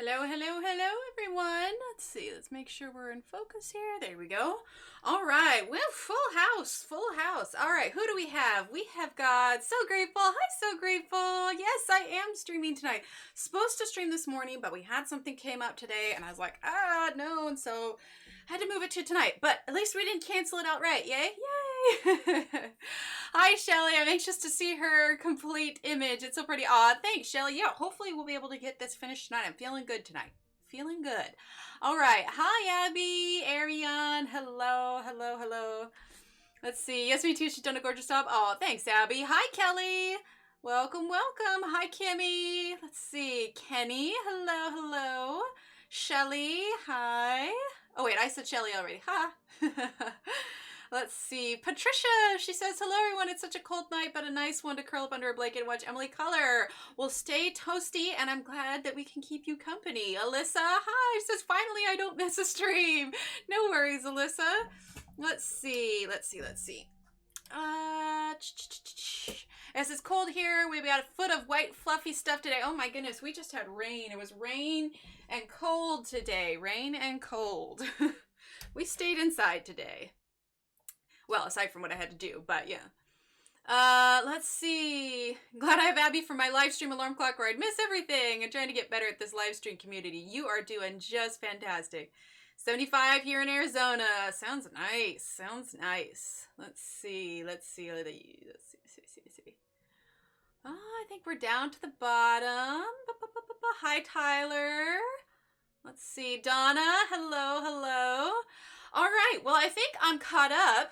Hello, hello, hello, everyone. Let's see. Let's make sure we're in focus here. There we go. All right. Well, full house, full house. All right. Who do we have? We have got So Grateful. Hi, So Grateful. Yes, I am streaming tonight. Supposed to stream this morning, but we had something came up today, and I was like, no. And so I had to move it to tonight. But at least we didn't cancel it outright. Yay. Yay. Hi, Shelly. I'm anxious to see her complete image. It's so pretty. Aw, thanks, Shelly. Yeah, hopefully we'll be able to get this finished tonight. I'm feeling good tonight. Feeling good. All right. Hi, Abby, Ariane. Hello, hello, hello. Let's see. Yes, me too. She's done a gorgeous job. Oh, thanks, Abby. Hi, Kelly. Welcome, welcome. Hi, Kimmy. Let's see. Kenny. Hello, hello. Shelly. Hi. Oh, wait. I said Shelly already. Ha. Let's see. Patricia, she says, hello, everyone. It's such a cold night, but a nice one to curl up under a blanket and watch Emily Color. We'll stay toasty, and I'm glad that we can keep you company. Alyssa, hi. She says, finally, I don't miss a stream. No worries, Alyssa. Let's see. As it's cold here, we've got a foot of white fluffy stuff today. Oh my goodness, we just had rain. It was rain and cold today. Rain and cold. We stayed inside today. Well, aside from what I had to do, but yeah. Let's see. Glad I have Abby for my live stream alarm clock where I'd miss everything and trying to get better at this live stream community. You are doing just fantastic. 75 here in Arizona. Sounds nice. Sounds nice. Let's see. Oh, I think we're down to the bottom. Hi, Tyler. Let's see. Donna. Hello, hello. All right. Well, I think I'm caught up.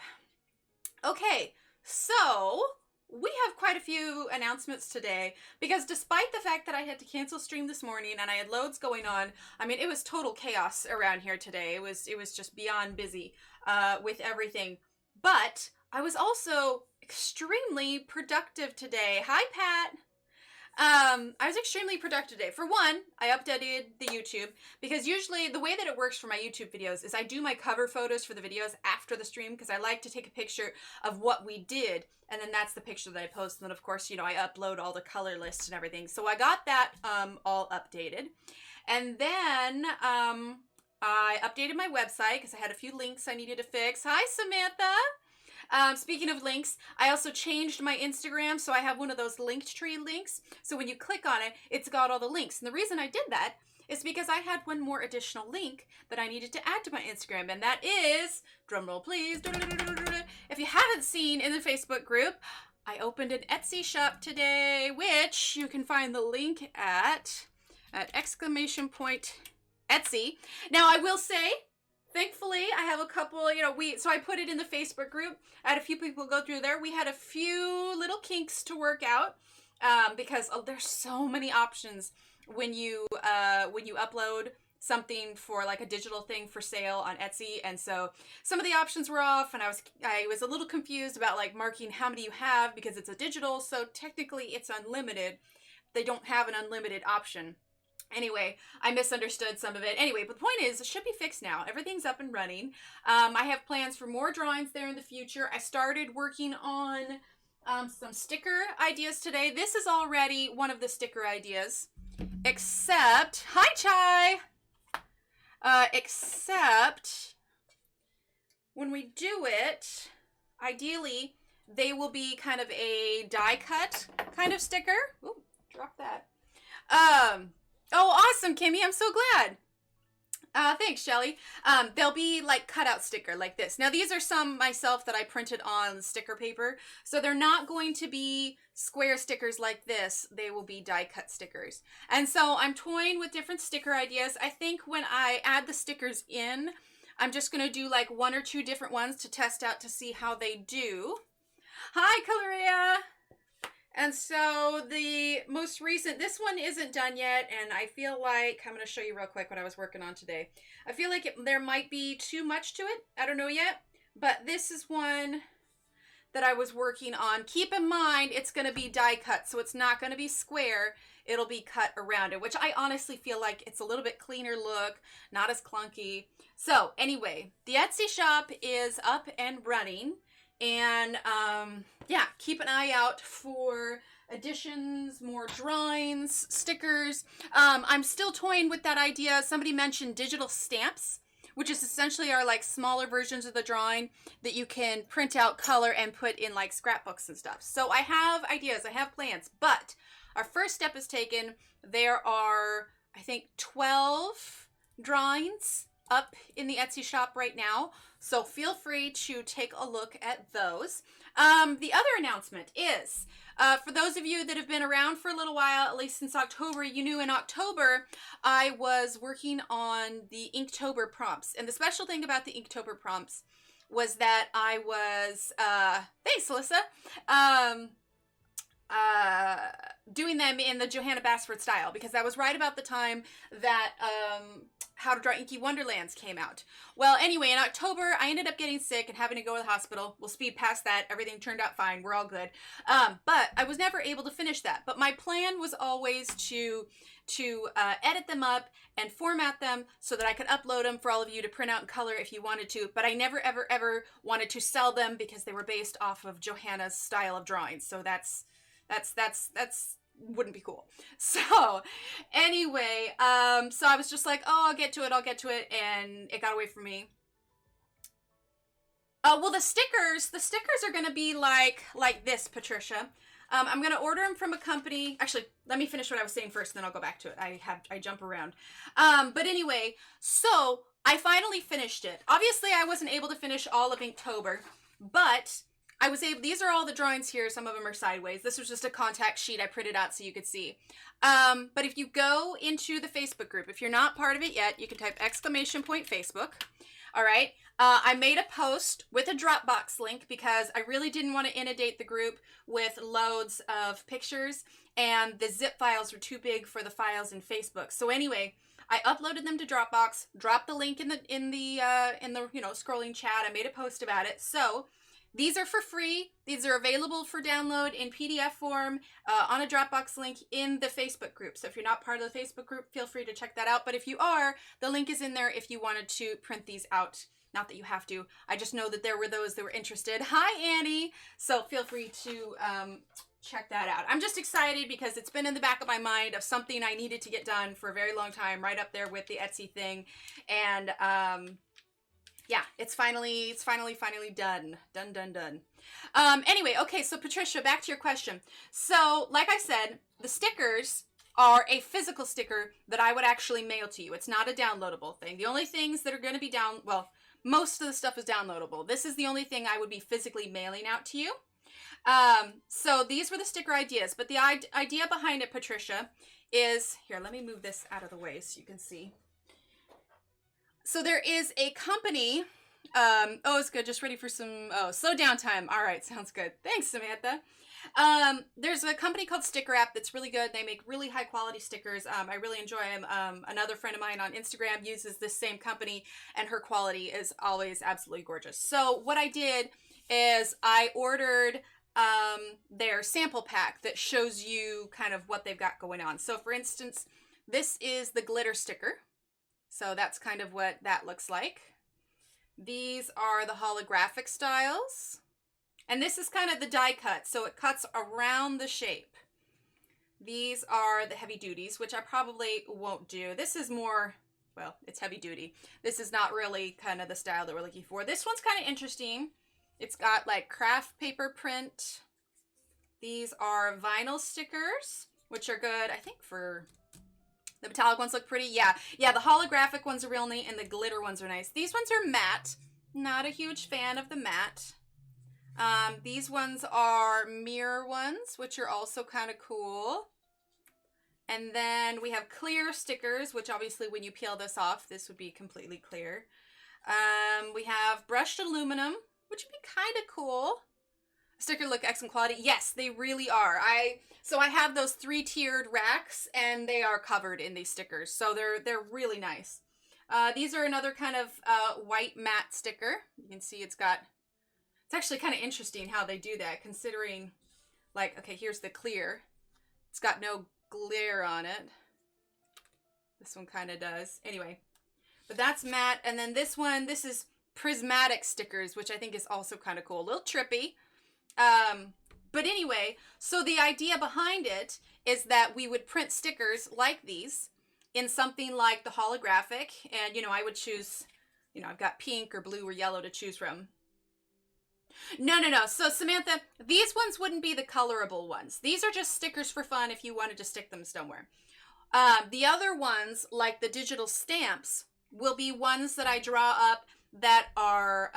Okay, so we have quite a few announcements today because despite the fact that I had to cancel stream this morning and I had loads going on, I mean, it was total chaos around here today. It was just beyond busy with everything. But I was also extremely productive today. Hi, Pat. I was extremely productive today. For one, I updated the YouTube because usually the way that it works for my YouTube videos is I do my cover photos for the videos after the stream because I like to take a picture of what we did and then that's the picture that I post. And then of course, I upload all the color lists and everything. So I got that all updated. And then I updated my website because I had a few links I needed to fix. Hi, Samantha. Speaking of links, I also changed my Instagram, so I have one of those linked tree links. So when you click on it, it's got all the links. And the reason I did that is because I had one more additional link that I needed to add to my Instagram, and that is, drumroll please, if you haven't seen in the Facebook group, I opened an Etsy shop today, which you can find the link at !Etsy. Now, I will say, thankfully, I have a couple, so I put it in the Facebook group. I had a few people go through there. We had a few little kinks to work out because there's so many options when you upload something for like a digital thing for sale on Etsy. And so some of the options were off and I was a little confused about like marking how many you have because it's a digital. So technically it's unlimited. They don't have an unlimited option. Anyway, I misunderstood some of it. Anyway, but the point is, it should be fixed now. Everything's up and running. I have plans for more drawings there in the future. I started working on some sticker ideas today. This is already one of the sticker ideas. Except, hi, Chai! Except, when we do it, ideally, they will be kind of a die cut kind of sticker. Ooh, drop that. Oh, awesome, Kimmy. I'm so glad. Thanks, Shelly. They'll be like cutout sticker like this. Now, these are some myself that I printed on sticker paper. So they're not going to be square stickers like this. They will be die cut stickers. And so I'm toying with different sticker ideas. I think when I add the stickers in, I'm just going to do like one or two different ones to test out to see how they do. Hi, Colorea. And so the most recent, this one isn't done yet, and I feel like, I'm going to show you real quick what I was working on today. I feel like there might be too much to it. I don't know yet, but this is one that I was working on. Keep in mind, it's going to be die cut, so it's not going to be square. It'll be cut around it, which I honestly feel like it's a little bit cleaner look, not as clunky. So anyway, the Etsy shop is up and running. And yeah, keep an eye out for additions, more drawings, stickers. I'm still toying with that idea. Somebody mentioned digital stamps, which is essentially are like smaller versions of the drawing that you can print out, color, and put in like scrapbooks and stuff. So I have ideas, I have plans, but our first step is taken. There are, I think, 12 drawings up in the Etsy shop right now, so feel free to take a look at those. The other announcement is, for those of you that have been around for a little while, at least since October, you knew in October I was working on the Inktober prompts. And the special thing about the Inktober prompts was that I was, thanks, Alyssa, doing them in the Johanna Basford style, because that was right about the time that How to Draw Inky Wonderlands came out. Well, anyway, in October, I ended up getting sick and having to go to the hospital. We'll speed past that. Everything turned out fine. We're all good. But I was never able to finish that. But my plan was always to edit them up and format them so that I could upload them for all of you to print out in color if you wanted to. But I never, ever, ever wanted to sell them because they were based off of Johanna's style of drawing. So that's wouldn't be cool. So anyway, so I was just like, oh, I'll get to it, and it got away from me. Well, the stickers are gonna be like this, Patricia. I'm gonna order them from a company. Actually, let me finish what I was saying first, then I'll go back to it. I jump around. But anyway, so I finally finished it. Obviously, I wasn't able to finish all of Inktober, but I was able, these are all the drawings here. Some of them are sideways. This was just a contact sheet I printed out so you could see. But if you go into the Facebook group, if you're not part of it yet, you can type !Facebook. All right. I made a post with a Dropbox link because I really didn't want to inundate the group with loads of pictures, and the zip files were too big for the files in Facebook. So anyway, I uploaded them to Dropbox, dropped the link in the scrolling chat. I made a post about it. So these are for free. These are available for download in PDF form on a Dropbox link in the Facebook group. So if you're not part of the Facebook group, feel free to check that out. But if you are, the link is in there if you wanted to print these out. Not that you have to. I just know that there were those that were interested. Hi, Annie. So feel free to check that out. I'm just excited because it's been in the back of my mind of something I needed to get done for a very long time, right up there with the Etsy thing. And yeah, it's finally done. Done. Anyway, okay, so Patricia, back to your question. So, like I said, the stickers are a physical sticker that I would actually mail to you. It's not a downloadable thing. The only things that are going to be most of the stuff is downloadable. This is the only thing I would be physically mailing out to you. So these were the sticker ideas, but the idea behind it, Patricia, is, here, let me move this out of the way so you can see. So there is a company, it's good, just ready for some, slow down time. All right, sounds good. Thanks, Samantha. There's a company called Sticker App that's really good. They make really high quality stickers. I really enjoy them. Another friend of mine on Instagram uses this same company, and her quality is always absolutely gorgeous. So what I did is I ordered their sample pack that shows you kind of what they've got going on. So for instance, this is the glitter sticker. So that's kind of what that looks like. These are the holographic styles. And this is kind of the die cut, so it cuts around the shape. These are the heavy duties, which I probably won't do. This is more, well, it's heavy duty. This is not really kind of the style that we're looking for. This one's kind of interesting. It's got like craft paper print. These are vinyl stickers, which are good, I think, for... The metallic ones look pretty. Yeah, the holographic ones are real neat, and the glitter ones are nice. These ones are matte. Not a huge fan of the matte. These ones are mirror ones, which are also kind of cool. And then we have clear stickers, which obviously when you peel this off, this would be completely clear. We have brushed aluminum, which would be kind of cool. Sticker look excellent quality. Yes, they really are. So I have those 3-tiered racks, and they are covered in these stickers. So they're really nice. These are another kind of white matte sticker. You can see it's actually kind of interesting how they do that, considering, like, okay, here's the clear. It's got no glare on it. This one kind of does. Anyway, but that's matte. And then this is prismatic stickers, which I think is also kind of cool. A little trippy. But anyway, so the idea behind it is that we would print stickers like these in something like the holographic. And, you know, I would choose, you know, I've got pink or blue or yellow to choose from. No, no, no. So, Samantha, these ones wouldn't be the colorable ones. These are just stickers for fun if you wanted to stick them somewhere. The other ones, like the digital stamps, will be ones that I draw up that are,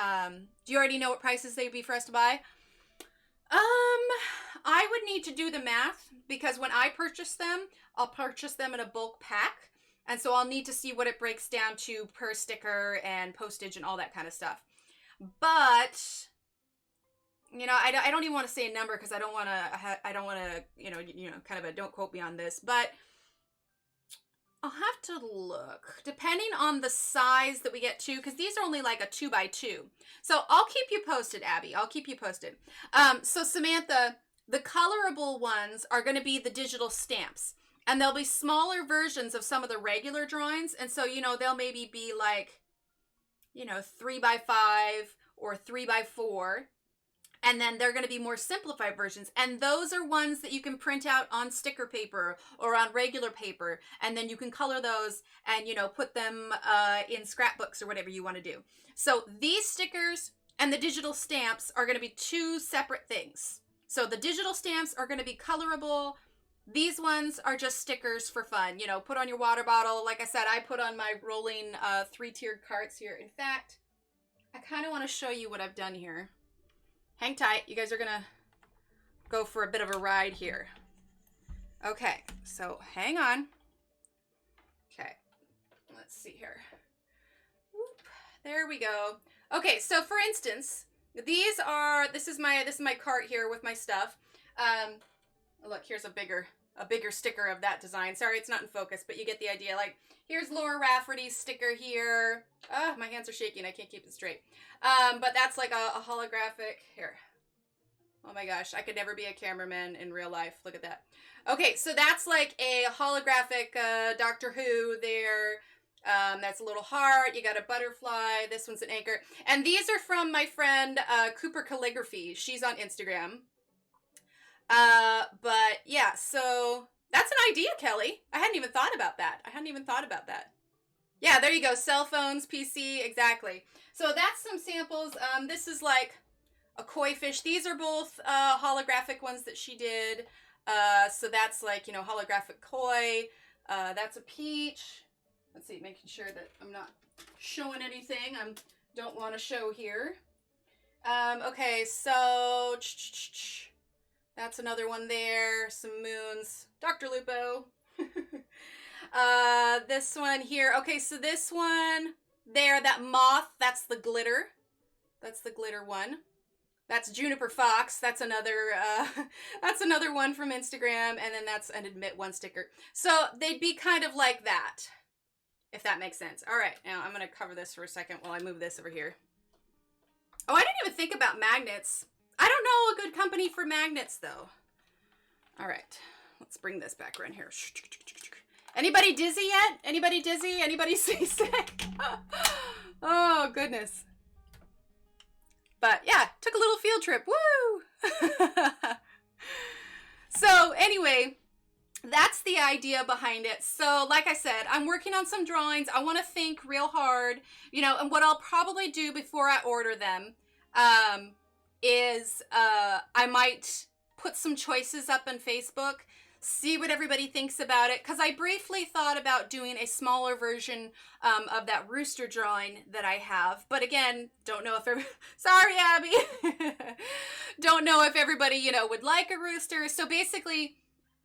do you already know what prices they'd be for us to buy? I would need to do the math because when I purchase them, I'll purchase them in a bulk pack. And so I'll need to see what it breaks down to per sticker and postage and all that kind of stuff. But, you know, I don't even want to say a number because I don't want to, you know, kind of a don't quote me on this, but I'll have to look depending on the size that we get to, because these are only like a 2x2. So I'll keep you posted, Abby. I'll keep you posted. So Samantha, the colorable ones are going to be the digital stamps, and they'll be smaller versions of some of the regular drawings. And so, you know, they'll maybe be like, you know, 3x5 or 3x4. And then they're going to be more simplified versions. And those are ones that you can print out on sticker paper or on regular paper. And then you can color those and, you know, put them in scrapbooks or whatever you want to do. So these stickers and the digital stamps are going to be two separate things. So the digital stamps are going to be colorable. These ones are just stickers for fun. You know, put on your water bottle. Like I said, I put on my rolling 3-tiered carts here. In fact, I kind of want to show you what I've done here. Hang tight. You guys are going to go for a bit of a ride here. Okay, so hang on. Okay, let's see here. Whoop, there we go. Okay, so for instance, this is my cart here with my stuff. Look, here's a bigger sticker of that design. Sorry, it's not in focus, but you get the idea. Like, here's Laura Rafferty's sticker here. Ah, my hands are shaking. I can't keep it straight. But that's like a holographic. Here. Oh my gosh, I could never be a cameraman in real life. Look at that. Okay, so that's like a holographic Doctor Who there. That's a little heart. You got a butterfly. This one's an anchor. And these are from my friend Cooper Calligraphy. She's on Instagram. But yeah, so that's an idea, Kelly. I hadn't even thought about that. Yeah, there you go. Cell phones, PC, exactly. So that's some samples. This is like a koi fish. These are both holographic ones that she did. So that's like, you know, holographic koi. That's a peach. Let's see, making sure that I'm not showing anything I don't want to show here. Okay, so that's another one there. Some moons. Dr. Lupo. This one here. Okay, so this one there, that moth, that's the glitter. That's the glitter one. That's Juniper Fox. That's another one from Instagram. And then that's an admit one sticker. So they'd be kind of like that, if that makes sense. All right, now I'm going to cover this for a second while I move this over here. Oh, I didn't even think about magnets. I don't know a good company for magnets, though. All right, let's bring this back around here. Anybody dizzy yet? Anybody dizzy? Anybody seasick? Oh, goodness. But yeah, took a little field trip. Woo! So anyway, that's the idea behind it. So like I said, I'm working on some drawings. I want to think real hard, you know, and what I'll probably do before I order them is I might put some choices up on Facebook, see what everybody thinks about it, because I briefly thought about doing a smaller version of that rooster drawing that I have, but again, don't know if sorry, Abby. Don't know if everybody, you know, would like a rooster. So basically,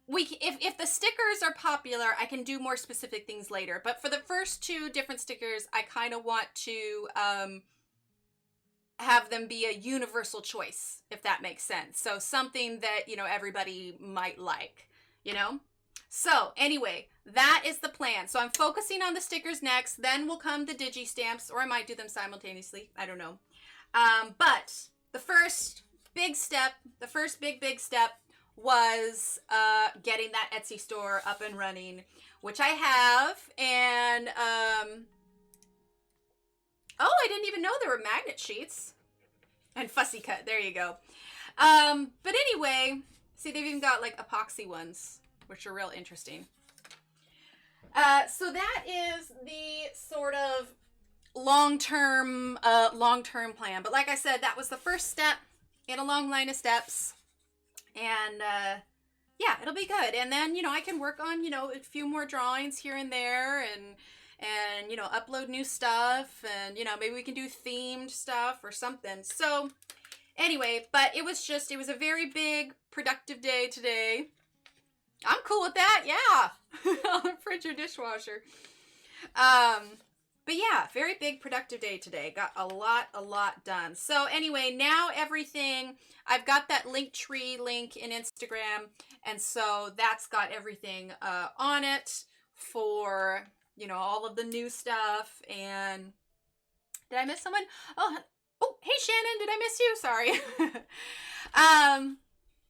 if the stickers are popular, I can do more specific things later, but for the first two different stickers, I kind of want to have them be a universal choice, if that makes sense. So something that, you know, everybody might like, you know? So anyway, that is the plan. So I'm focusing on the stickers next, then will come the digi stamps, or I might do them simultaneously. I don't know. But the first big step, the first big step was getting that Etsy store up and running, which I have. And oh, I didn't even know there were magnet sheets and fussy cut. There you go. But anyway, see, they've even got like epoxy ones, which are real interesting. So that is the sort of long-term plan. But like I said, that was the first step in a long line of steps. And yeah, it'll be good. And then, you know, I can work on, you know, a few more drawings here and there, and you know, upload new stuff, and you know, maybe we can do themed stuff or something. So anyway, but it was a very big productive day today. I'm cool with that. Yeah. I'll fridge your dishwasher. But yeah, very big productive day today. Got a lot done. So anyway, now everything, I've got that Linktree link in Instagram, and so that's got everything on it for, you know, all of the new stuff. And did I miss someone? Oh, hey Shannon, did I miss you? Sorry.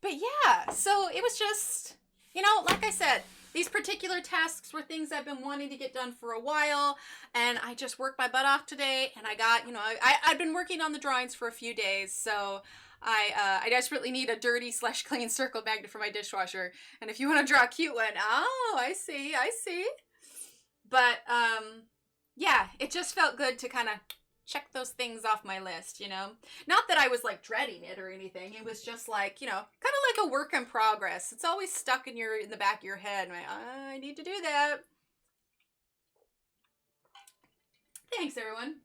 But yeah, so it was just, you know, like I said, these particular tasks were things I've been wanting to get done for a while, and I just worked my butt off today, and I got, you know, I've been working on the drawings for a few days, so I desperately need a dirty / clean circle magnet for my dishwasher. And if you want to draw a cute one, oh, I see. But yeah, it just felt good to kind of check those things off my list, you know? Not that I was like dreading it or anything. It was just like, you know, kind of like a work in progress. It's always stuck in the back of your head. Like, I need to do that. Thanks, everyone.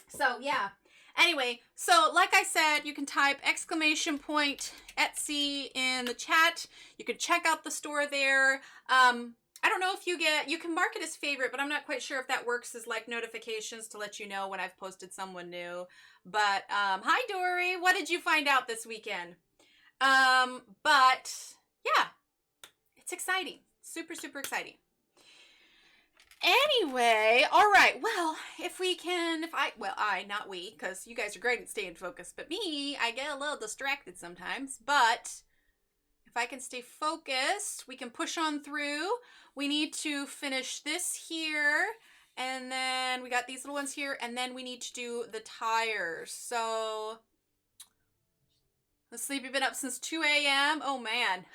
So yeah. Anyway, so like I said, you can type !Etsy in the chat. You can check out the store there. I don't know if you can mark it as favorite, but I'm not quite sure if that works as like notifications to let you know when I've posted someone new. But hi Dory, what did you find out this weekend? But yeah, it's exciting. Super exciting. Anyway, all right. Well, not we, because you guys are great at staying focused, but me, I get a little distracted sometimes. But if I can stay focused, we can push on through. We need to finish this here, and then we got these little ones here, and then we need to do the tires. So, the sleepy been up since 2 a.m. Oh man.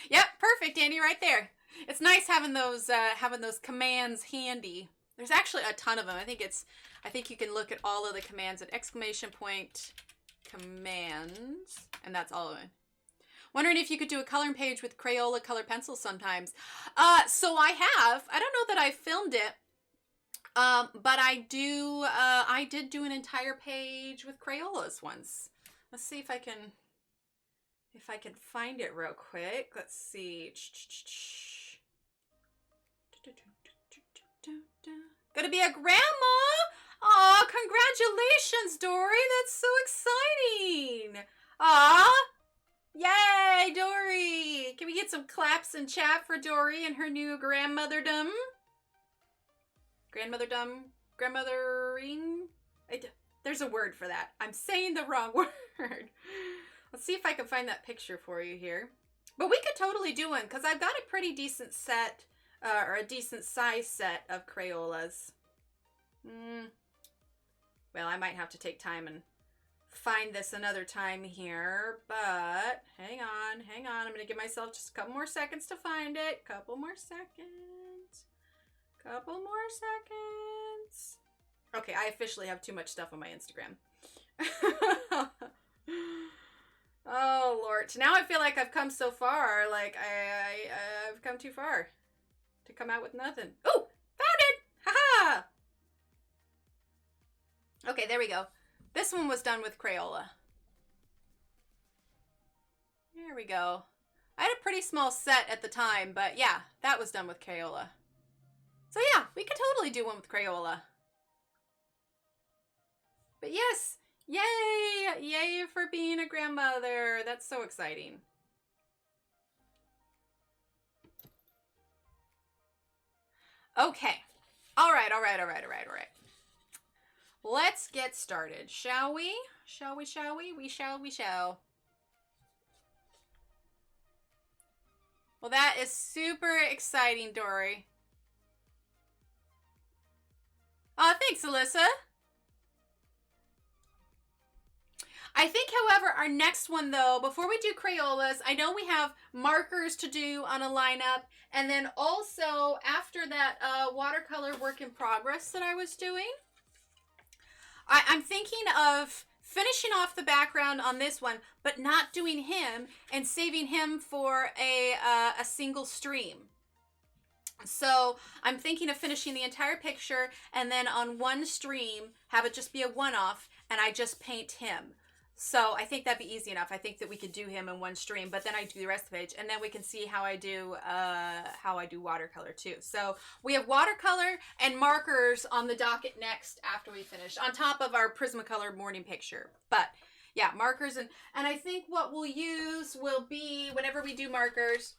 Yep, perfect, Andy, right there. It's nice having those commands handy. There's actually a ton of them. I think you can look at all of the commands at !commands, and that's all of it. Wondering if you could do a coloring page with Crayola color pencils sometimes. So I have. I don't know that I filmed it, but I did do an entire page with Crayolas once. Let's see if I can find it real quick. Let's see. Gonna be a grandma? Aw, congratulations, Dory. That's so exciting. Aw. Yay, Dory! Can we get some claps in chat for Dory and her new grandmotherdom? Grandmothering? There's a word for that. I'm saying the wrong word. Let's see if I can find that picture for you here. But we could totally do one, because I've got a pretty decent set, or a decent size set of Crayolas. Well, I might have to take time and find this another time here, but hang on. I'm gonna give myself just a couple more seconds to find it. Couple more seconds. Okay, I officially have too much stuff on my Instagram. Oh Lord, now I feel like I've come so far. Like I've come too far to come out with nothing. Oh, found it! Haha! Okay, there we go. This one was done with Crayola. There we go. I had a pretty small set at the time, but yeah, that was done with Crayola. So yeah, we could totally do one with Crayola. But yes, yay! Yay for being a grandmother. That's so exciting. Okay. All right. Let's get started, shall we? Shall we? We shall. Well, that is super exciting, Dory. Oh, thanks, Alyssa. I think, however, our next one, though, before we do Crayolas, I know we have markers to do on a lineup. And then also, after that watercolor work in progress that I was doing, I'm thinking of finishing off the background on this one, but not doing him and saving him for a single stream. So I'm thinking of finishing the entire picture and then on one stream, have it just be a one-off and I just paint him. So I think that'd be easy enough. I think that we could do him in one stream, but then I do the rest of the page, and then we can see how I do watercolor too. So we have watercolor and markers on the docket next after we finish, on top of our Prismacolor morning picture. But yeah, markers and I think what we'll use will be, whenever we do markers,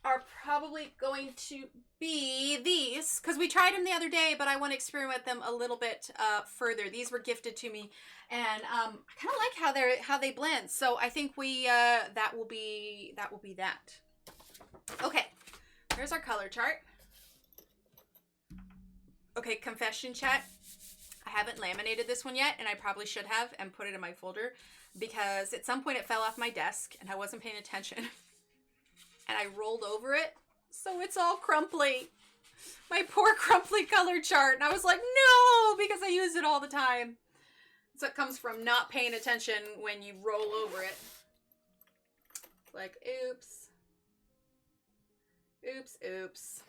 are probably going to be these, because we tried them the other day, but I want to experiment them a little bit further. These were gifted to me, and I kind of like how they blend. So I think we that will be that. Okay, here's our color chart. Okay, confession chat. I haven't laminated this one yet, and I probably should have and put it in my folder, because at some point it fell off my desk and I wasn't paying attention. And I rolled over it, so it's all crumply. My poor crumply color chart. And I was like, no, because I use it all the time. So it comes from not paying attention when you roll over it. Like, oops. Oops, oops.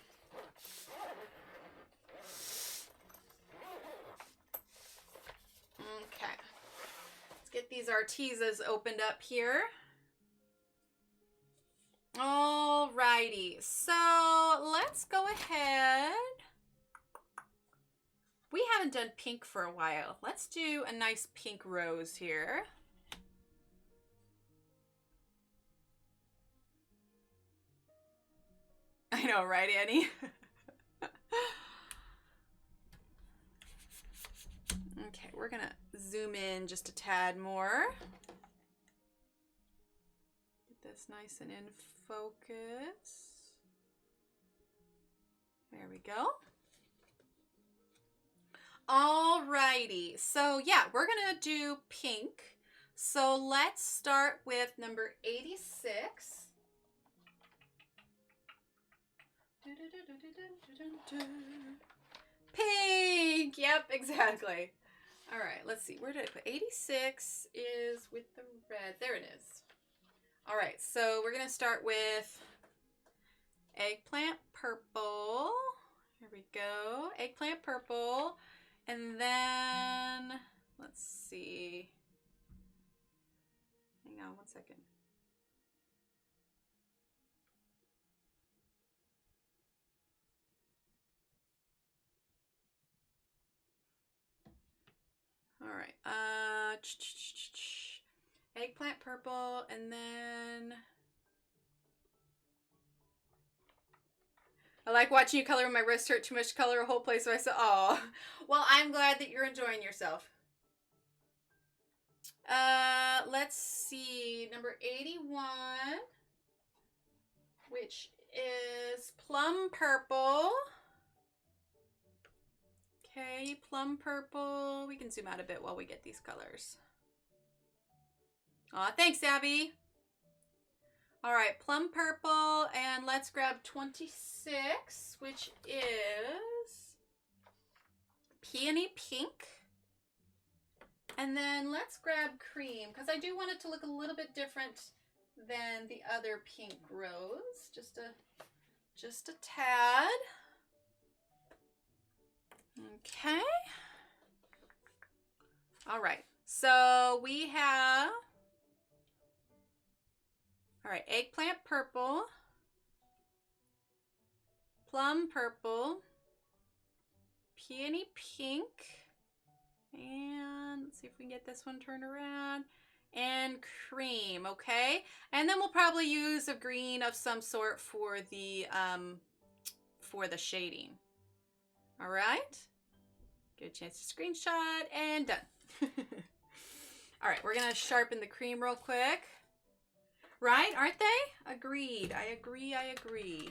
Okay. Let's get these Artezas opened up here. Alrighty, so let's go ahead. We haven't done pink for a while. Let's do a nice pink rose here. I know, right, Annie? Okay, we're gonna zoom in just a tad more. Get this nice and in focus. There we go. Alrighty, so yeah, we're gonna do pink. So let's start with number 86. Pink! Yep, exactly. All right, let's see. Where did I put 86 is with the red. There it is. All right, so we're going to start with eggplant purple. Here we go. Eggplant purple. And then, let's see. Hang on one second. All right. Eggplant purple, and then I like watching you color when my wrist hurt too much to color a whole place. So I said, oh, well, I'm glad that you're enjoying yourself. Let's see, number 81, which is plum purple. Okay, plum purple. We can zoom out a bit while we get these colors. Aw, thanks, Abby. All right, plum purple, and let's grab 26, which is peony pink. And then let's grab cream, because I do want it to look a little bit different than the other pink rose. Just a tad. Okay. All right, so we have, all right, eggplant purple, plum purple, peony pink, and let's see if we can get this one turned around, and cream, okay? And then we'll probably use a green of some sort for the shading. All right, get a chance to screenshot, and done. All right, we're gonna sharpen the cream real quick. Right, aren't they? Agreed. I agree, I agree.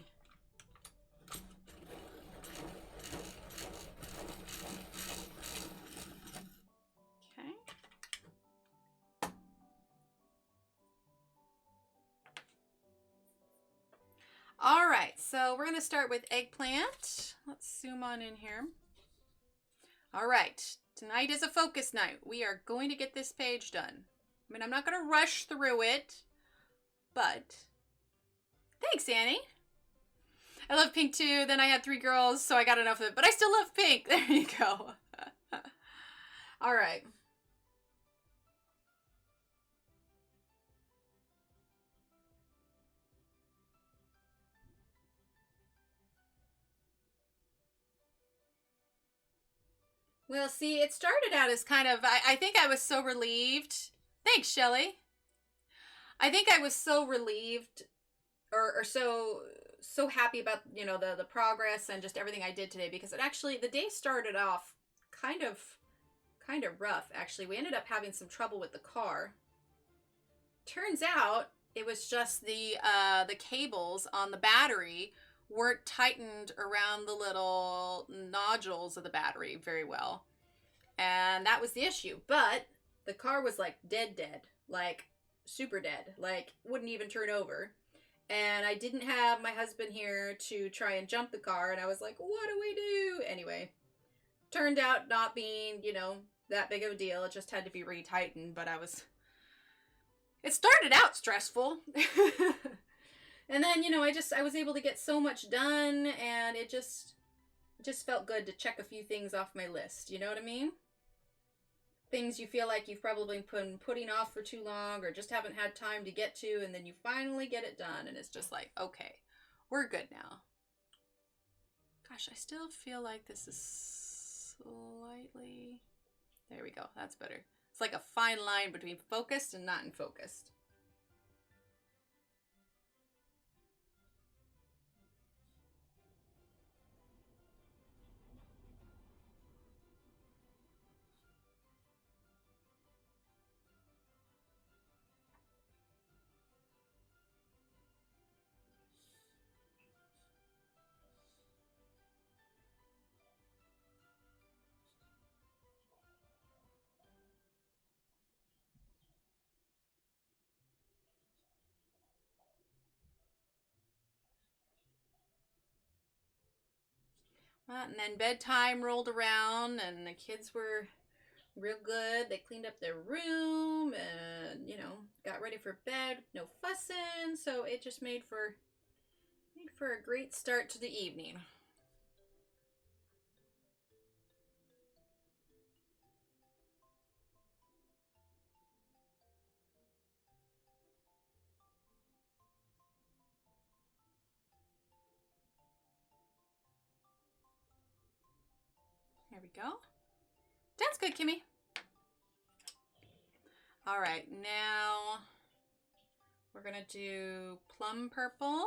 Okay. All right, so we're going to start with eggplant. Let's zoom on in here. All right, tonight is a focus night. We are going to get this page done. I mean, I'm not going to rush through it, but thanks, Annie. I love pink too. Then I had 3 girls, so I got enough of it, but I still love pink. There you go. All right. Well, see, it started out as kind of, I think I was so relieved. Thanks, Shelly. I think I was so relieved or so happy about, you know, the progress and just everything I did today, because it actually, the day started off kind of rough, actually. We ended up having some trouble with the car. Turns out it was just the cables on the battery weren't tightened around the little nodules of the battery very well. And that was the issue. But the car was like dead, like super dead, like wouldn't even turn over. And I didn't have my husband here to try and jump the car. And I was like, what do we do? Anyway, turned out not being, you know, that big of a deal. It just had to be retightened. But it started out stressful. And then, you know, I was able to get so much done, and it just felt good to check a few things off my list. You know what I mean? Things you feel like you've probably been putting off for too long or just haven't had time to get to, and then you finally get it done, and it's just like, okay, we're good now. Gosh, I still feel like this is slightly... There we go. That's better. It's like a fine line between focused and not in focused. And then bedtime rolled around, and the kids were real good. They cleaned up their room and, you know, got ready for bed. No fussing. So it just made for a great start to the evening. There we go. That's good, Kimmy. All right, now we're gonna do plum purple.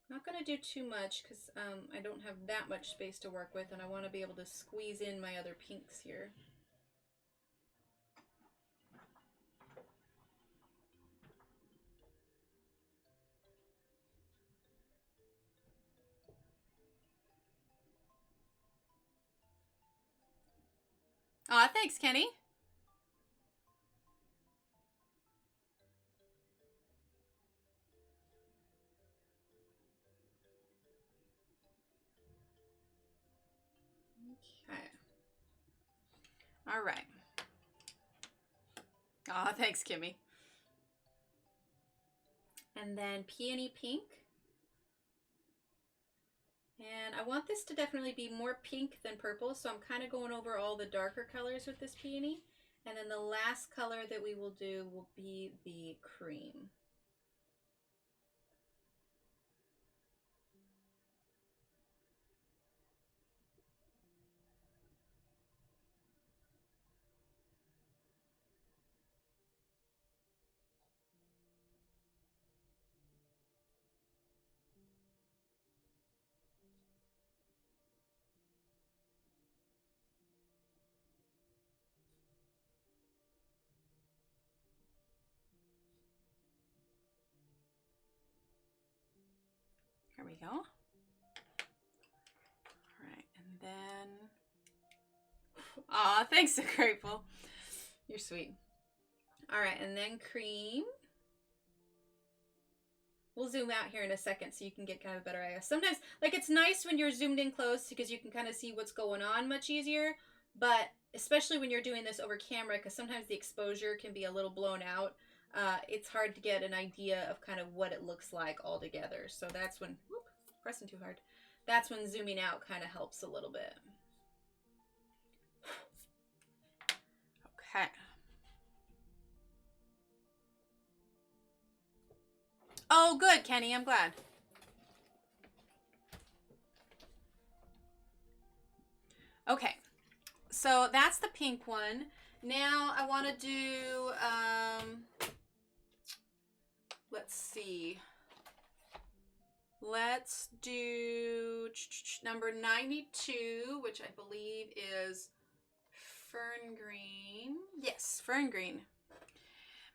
Not gonna do too much because I don't have that much space to work with, and I want to be able to squeeze in my other pinks here. Aw, thanks, Kenny. Okay. All right. Aw, thanks, Kimmy. And then peony pink. And I want this to definitely be more pink than purple, so I'm kind of going over all the darker colors with this peony. And then the last color that we will do will be the cream. Here we go. All right, and then Aw, thanks, so grateful. You're sweet. All right, and then cream. We'll zoom out here in a second so you can get kind of a better idea. Sometimes, like, it's nice when you're zoomed in close because you can kind of see what's going on much easier. But especially when you're doing this over camera, because sometimes the exposure can be a little blown out, it's hard to get an idea of kind of what it looks like all together. So that's when, whoop, pressing too hard. That's when zooming out kind of helps a little bit. Okay. Oh, good, Kenny. I'm glad. Okay. So that's the pink one. Now I want to do, let's see. Let's do number 92, which I believe is fern green. Yes, fern green.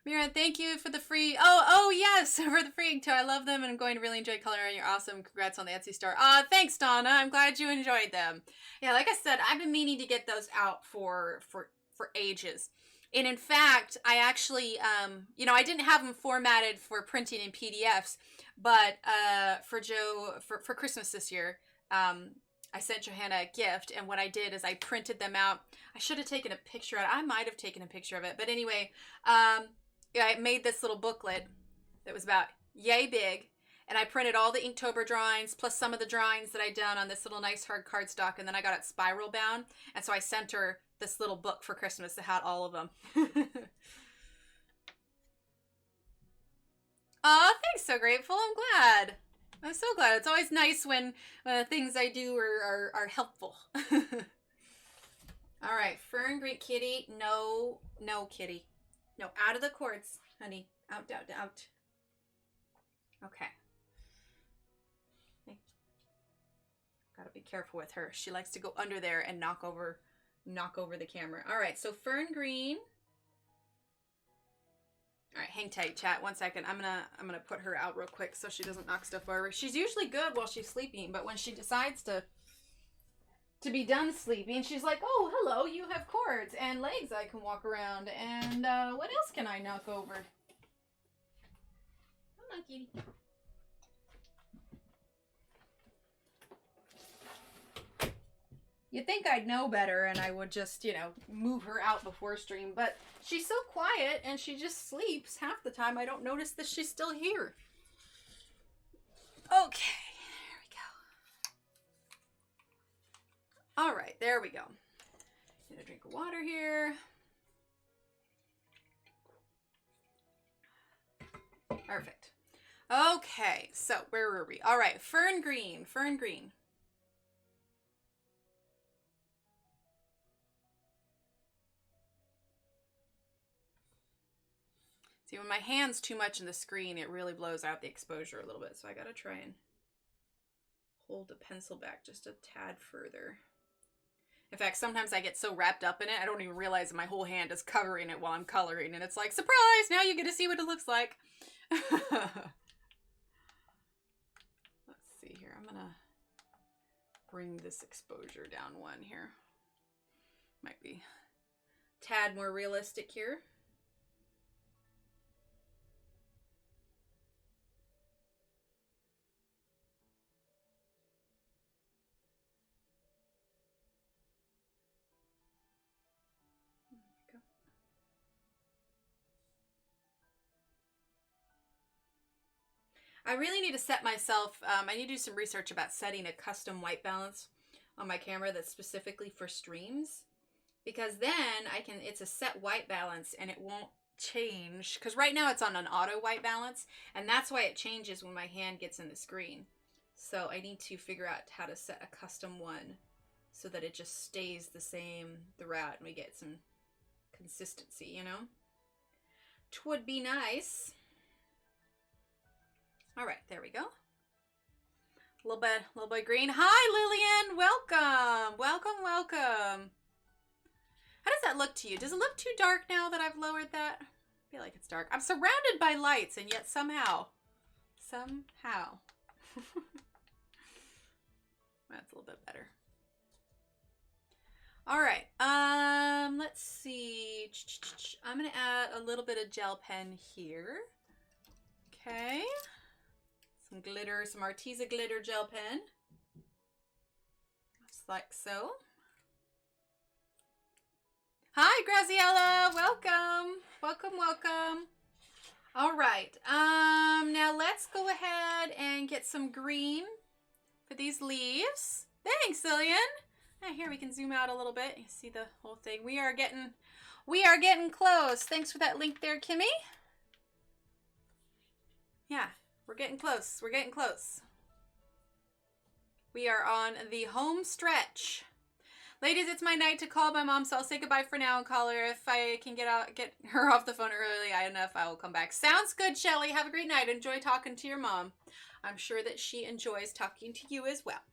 Mira, thank you for the free. Oh yes, for the free too. I love them, and I'm going to really enjoy coloring. You're awesome. Congrats on the Etsy store. Thanks, Donna. I'm glad you enjoyed them. Yeah, like I said, I've been meaning to get those out for ages. And in fact, I actually, you know, I didn't have them formatted for printing in PDFs, but for Christmas this year, I sent Johanna a gift, and what I did is I printed them out. I should have taken a picture of it. I might have taken a picture of it, but anyway, yeah, I made this little booklet that was about yay big, and I printed all the Inktober drawings plus some of the drawings that I'd done on this little nice hard cardstock, and then I got it spiral bound, and so I sent her this little book for Christmas that had all of them. Aw, thanks, so grateful. I'm glad. I'm so glad. It's always nice when things I do are helpful. All right, fern green kitty. No, kitty. No, out of the cords, honey. Out. Okay. Gotta be careful with her. She likes to go under there and knock over the camera. All right, so fern green. All right, hang tight, chat. 1 second. I'm gonna put her out real quick so she doesn't knock stuff over. She's usually good while she's sleeping, but when she decides to be done sleeping, she's like, oh, hello, you have cords and legs I can walk around, and what else can I knock over? Come on, kitty. You'd think I'd know better and I would just, you know, move her out before stream, but she's so quiet and she just sleeps half the time. I don't notice that she's still here. Okay, there we go. All right, there we go. Get a drink of water here. Perfect. Okay, so where were we? All right, fern green. See, when my hand's too much in the screen, it really blows out the exposure a little bit, so I gotta try and hold the pencil back just a tad further. In fact, sometimes I get so wrapped up in it, I don't even realize that my whole hand is covering it while I'm coloring, and it's like, surprise! Now you get to see what it looks like. Let's see here. I'm gonna bring this exposure down one here. Might be a tad more realistic here. I really need to set myself, I need to do some research about setting a custom white balance on my camera that's specifically for streams, because then it's a set white balance and it won't change, because right now it's on an auto white balance, and that's why it changes when my hand gets in the screen. So I need to figure out how to set a custom one so that it just stays the same throughout and we get some consistency, you know? Twould be nice. All right, there we go. A little bit green. Hi, Lillian. Welcome. How does that look to you? Does it look too dark now that I've lowered that? I feel like it's dark. I'm surrounded by lights, and yet somehow. That's a little bit better. All right. let's see. I'm going to add a little bit of gel pen here. Okay. Some glitter, some Arteza glitter gel pen. Just like so. Hi, Graziella. Welcome. Welcome, welcome. All right. Now let's go ahead and get some green for these leaves. Thanks, Lillian. Here we can zoom out a little bit. You see the whole thing. We are getting close. Thanks for that link there, Kimmy. Yeah, we're getting close. We're getting close. We are on the home stretch. Ladies, it's my night to call my mom, so I'll say goodbye for now and call her. If I can get her off the phone early enough, I will come back. Sounds good, Shelly. Have a great night. Enjoy talking to your mom. I'm sure that she enjoys talking to you as well.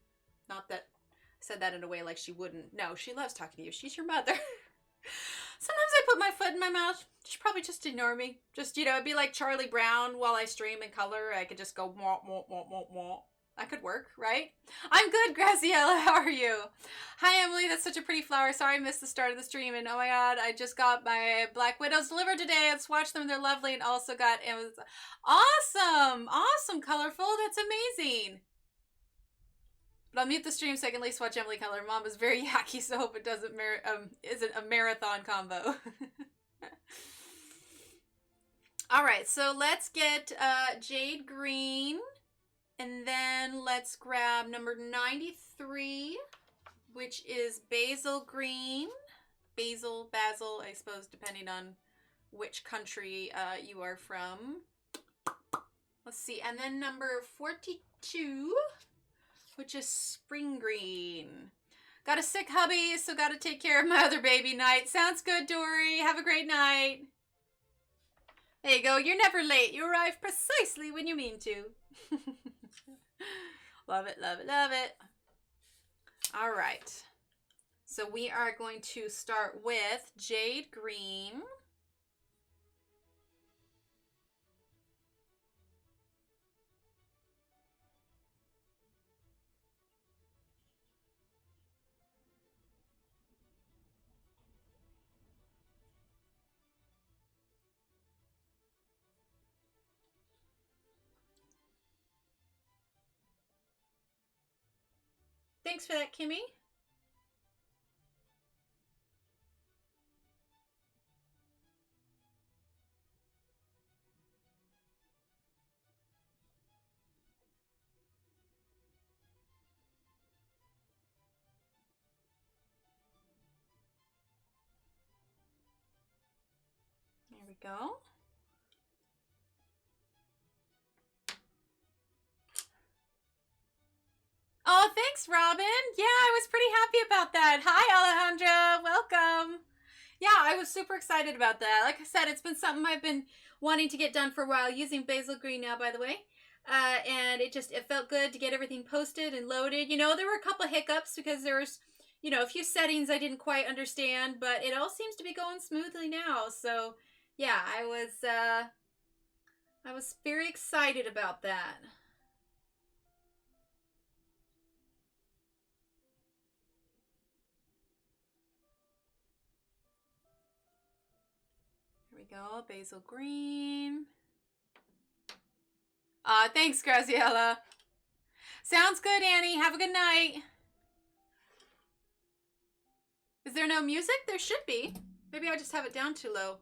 Not that I said that in a way like she wouldn't. No, she loves talking to you. She's your mother. Sometimes I put my foot in my mouth. She probably just ignore me. Just, you know, it'd be like Charlie Brown while I stream in color. I could just go, wah, wah, wah, wah, wah. That could work, right? I'm good, Graciela. How are you? Hi, Emily. That's such a pretty flower. Sorry I missed the start of the stream. And oh my God, I just got my Black Widows delivered today. Let's watch them. They're lovely. And also got Amazon. Awesome. Awesome. Colorful. That's amazing. But I'll mute the stream so I can at least watch Emily color. Mom is very yucky, so hope it isn't a marathon combo. All right, so let's get Jade Green. And then let's grab number 93, which is Basil Green. Basil, I suppose, depending on which country you are from. Let's see. And then number 42, which is Spring Green. Got a sick hubby, so got to take care of my other baby night. Sounds good, Dory. Have a great night. There you go. You're never late. You arrive precisely when you mean to. Love it, love it, love it. All right. So we are going to start with Jade Green. Thanks for that, Kimmy. There we go. Oh, thanks, Robin. Yeah, I was pretty happy about that. Hi, Alejandra. Welcome. Yeah, I was super excited about that. Like I said, it's been something I've been wanting to get done for a while, using Basil Green now, by the way. And it felt good to get everything posted and loaded. You know, there were a couple of hiccups because there was, you know, a few settings I didn't quite understand, but it all seems to be going smoothly now. So, yeah, I was very excited about that. Go, Basil Green. Thanks, Graziella. Sounds good, Annie. Have a good night. Is there no music? There should be. Maybe I just have it down too low.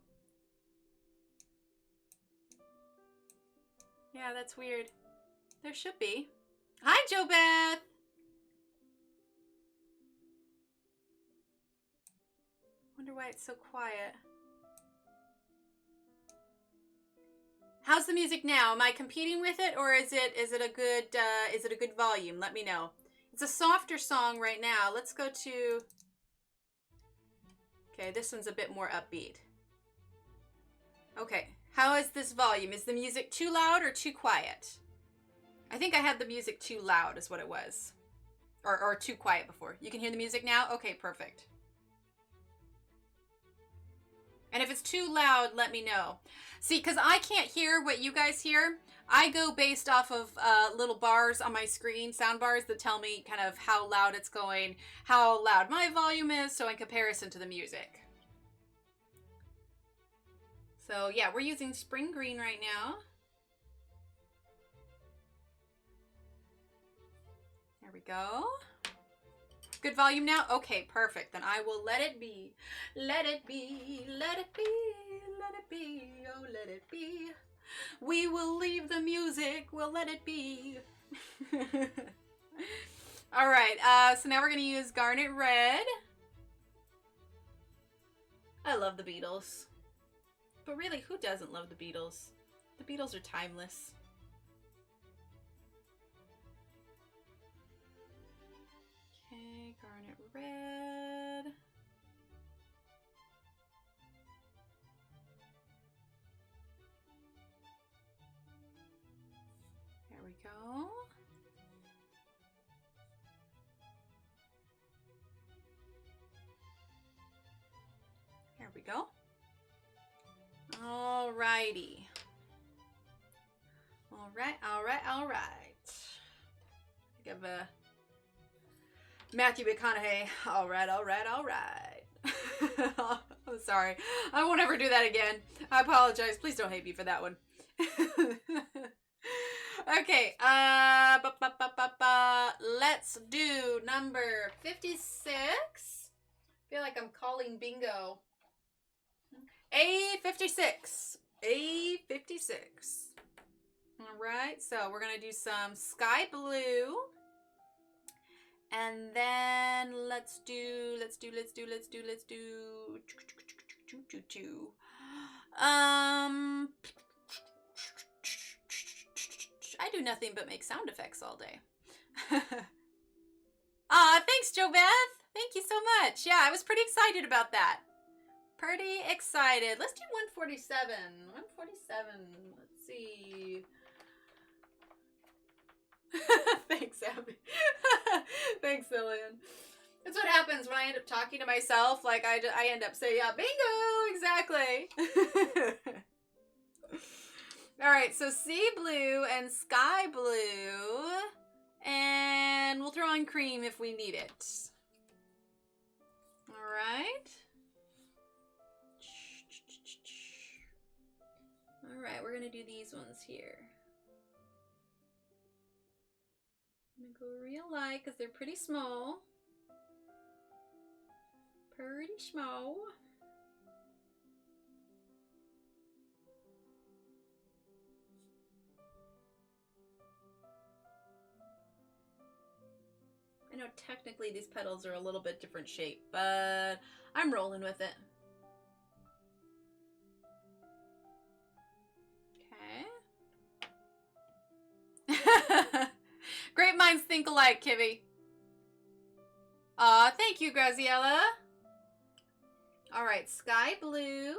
Yeah, that's weird. There should be. Hi, Jo Beth. Wonder why it's so quiet. How's the music now? Am I competing with it, or is it a good volume? Let me know. It's a softer song right now. Let's go to. Okay, this one's a bit more upbeat. Okay, how is this volume? Is the music too loud or too quiet? I think I had the music too loud is what it was. Or too quiet before. You can hear the music now? Okay, perfect. And if it's too loud, let me know. See, because I can't hear what you guys hear. I go based off of little bars on my screen, sound bars that tell me kind of how loud it's going, how loud my volume is, so in comparison to the music. So yeah, we're using spring green right now. There we go. Good volume now? Okay, perfect. Then I will let it be. Let it be, let it be, let it be, oh let it be. We will leave the music, we'll let it be. Alright, so now we're gonna use Garnet Red. I love the Beatles. But really, who doesn't love the Beatles? The Beatles are timeless. Okay, Garnet Red. There we go. There we go. Alrighty. Alright, alright, alright. Think of a Matthew McConaughey. Alright, alright, alright. I'm sorry. I won't ever do that again. I apologize. Please don't hate me for that one. Okay, let's do number 56. I feel like I'm calling bingo. A56. A56. Alright, so we're gonna do some sky blue. And then let's do I do nothing but make sound effects all day. Thanks, Jo Beth. Thank you so much. Yeah, I was pretty excited about that. Pretty excited. Let's do 147. 147. Let's see. Thanks, Abby. Thanks, Lillian. That's what happens when I end up talking to myself. Like, I end up saying, yeah, bingo, exactly. All right, so sea blue and sky blue. And we'll throw on cream if we need it. All right. All right, we're going to do these ones here. I'm going to go real light because they're pretty small. Pretty small. I know technically these petals are a little bit different shape, but I'm rolling with it. Okay. Great minds think alike, Kivy. Aw, thank you, Graziella. All right, sky blue.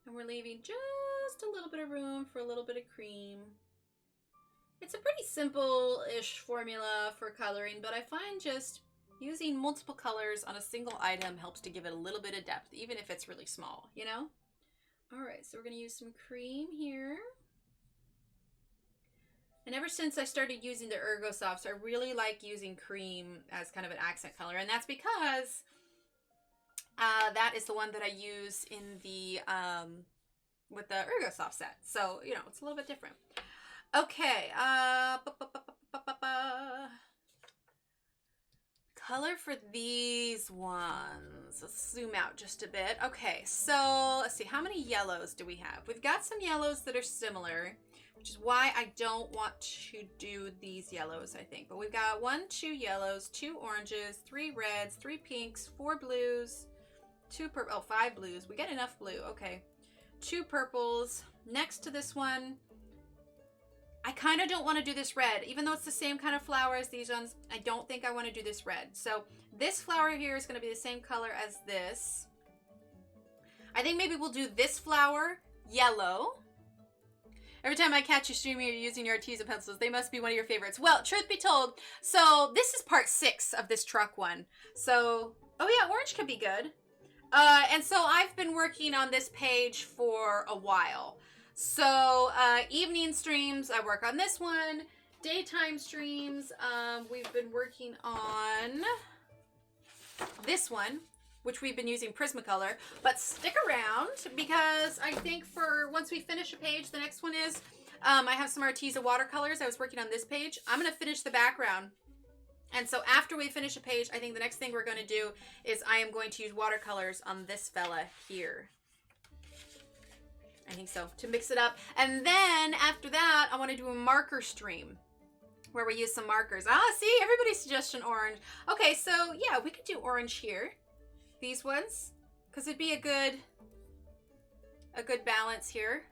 And we're leaving just a little bit of room for a little bit of cream. It's a pretty simple-ish formula for coloring, but I find just using multiple colors on a single item helps to give it a little bit of depth, even if it's really small, you know? All right, so we're gonna use some cream here. And ever since I started using the Ergo Softs, I really like using cream as kind of an accent color, and that's because that is the one that I use in the with the Ergo Soft set. So, you know, it's a little bit different. Okay, color for these ones. Let's zoom out just a bit. Okay, so let's see, how many yellows do we have? We've got some yellows that are similar, which is why I don't want to do these yellows, I think. But we've got 1, 2 yellows, 2 oranges, 3 reds, 3 pinks, 4 blues, 2 purple, oh, 5 blues. We got enough blue, okay. 2 purples. Next to this one, I kind of don't want to do this red. Even though it's the same kind of flower as these ones, I don't think I want to do this red. So this flower here is going to be the same color as this. I think maybe we'll do this flower yellow. Every time I catch you streaming or using your Arteza pencils, they must be one of your favorites. Well, truth be told, so this is part 6 of this truck one. So, oh yeah, orange could be good. And so I've been working on this page for a while. So evening streams, I work on this one. daytime streams, we've been working on this one, which we've been using Prismacolor, but stick around because I think for once we finish a page, the next one is, I have some Arteza watercolors. I was working on this page. I'm going to finish the background. And so after we finish a page, I think the next thing we're going to do is I am going to use watercolors on this fella here. I think so, to mix it up. And then after that, I want to do a marker stream where we use some markers. Ah, see, everybody's suggestion orange. Okay, so yeah, we could do orange here. These ones, because it'd be a good balance here.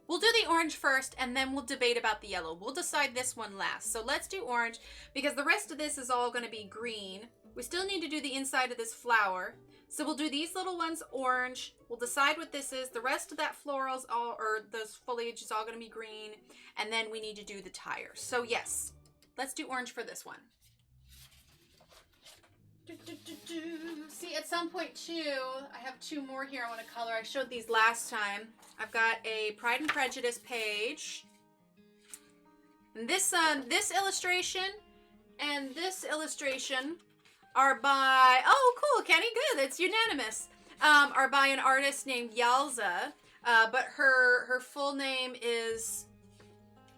We'll do the orange first, and then we'll debate about the yellow. We'll decide this one last. So let's do orange, because the rest of this is all going to be green. We still need to do the inside of this flower. So we'll do these little ones orange. We'll decide what this is. The rest of that florals, or those foliage is all going to be green. And then we need to do the tires. So yes, let's do orange for this one. See, at some point too, I have two more here I want to color. I showed these last time. I've got a Pride and Prejudice page. And this illustration and this illustration are by, oh cool, Kenny, good, it's unanimous. Are by an artist named Yalza, but her full name is,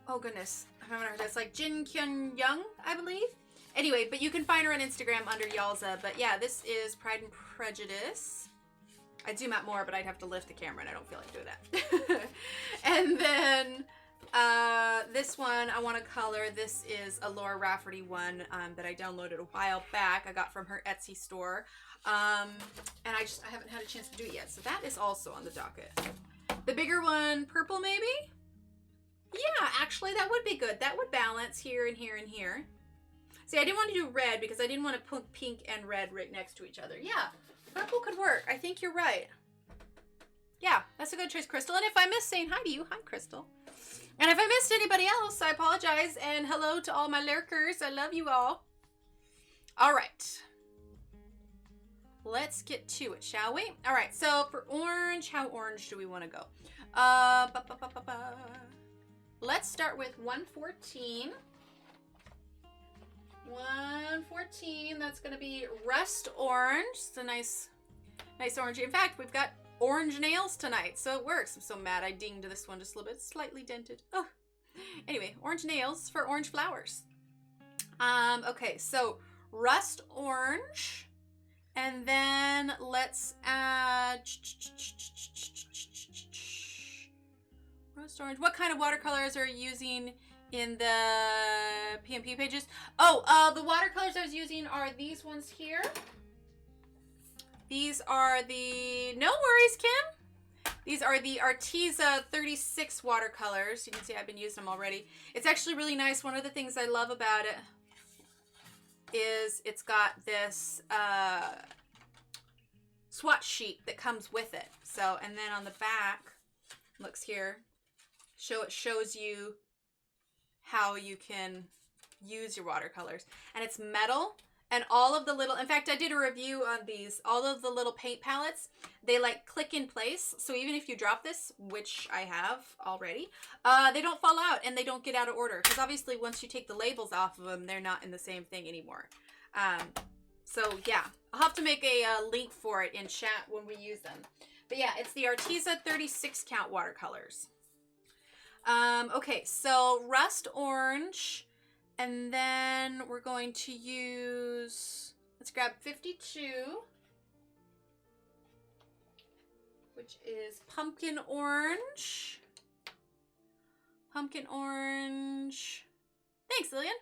oh goodness, I don't know, it's like Jin Kyun Young, I believe. Anyway, but you can find her on Instagram under Yalza. But yeah, this is Pride and Prejudice. I'd zoom out more, but I'd have to lift the camera, and I don't feel like doing that. And then this one I want to color. This is a Laura Rafferty one that I downloaded a while back. I got from her Etsy store. And I haven't had a chance to do it yet. So that is also on the docket. The bigger one, purple maybe? Yeah, actually that would be good. That would balance here and here and here. See, I didn't want to do red because I didn't want to put pink and red right next to each other. Yeah, purple could work. I think you're right. Yeah, that's a good choice, Crystal. And if I missed saying hi to you, hi, Crystal. And if I missed anybody else, I apologize. And hello to all my lurkers. I love you all. All right. Let's get to it, shall we? All right, so for orange, how orange do we want to go? Let's start with 114. 114, that's going to be rust orange. It's a nice orange. In fact, we've got orange nails tonight, so it works. I'm so mad I dinged this one just a little bit, slightly dented. Oh, anyway, orange nails for orange flowers. Okay, so rust orange, and then let's add rust orange. What kind of watercolors are you using in the PMP pages? Oh, the watercolors I was using are these ones here. These are the, no worries, Kim. These are the Arteza 36 watercolors. You can see I've been using them already. It's actually really nice. One of the things I love about it is it's got this swatch sheet that comes with it. So, and then on the back, looks here, it shows you how you can use your watercolors. And it's metal, and all of the little, in fact, I did a review on these, all of the little paint palettes, they like click in place. So even if you drop this, which I have already, they don't fall out and they don't get out of order. Because obviously once you take the labels off of them, they're not in the same thing anymore. So yeah, I'll have to make a link for it in chat when we use them. But yeah, it's the Arteza 36 count watercolors. Okay, so rust orange, and then we're going to use, let's grab 52, which is pumpkin orange. Pumpkin orange. Thanks, Lillian.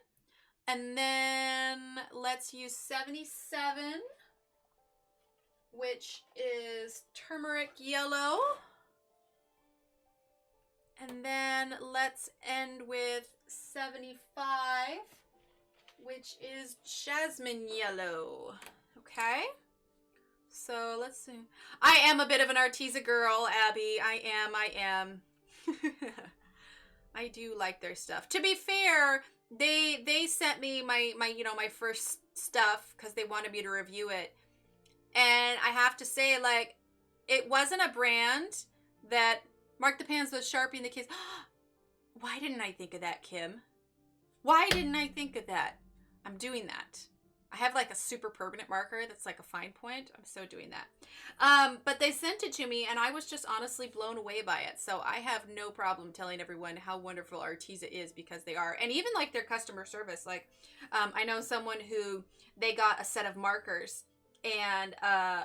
And then let's use 77, which is turmeric yellow. And then let's end with 75, which is jasmine yellow. Okay. So let's see. I am a bit of an Arteza girl, Abby. I am. I do like their stuff. To be fair, they sent me my first stuff because they wanted me to review it. And I have to say, like, it wasn't a brand that Mark the Pans was Sharpie and the kids. Why didn't I think of that, Kim? Why didn't I think of that? I'm doing that. I have like a super permanent marker that's like a fine point. I'm so doing that. But they sent it to me and I was just honestly blown away by it. So I have no problem telling everyone how wonderful Arteza is because they are. And even like their customer service. Like I know someone who they got a set of markers and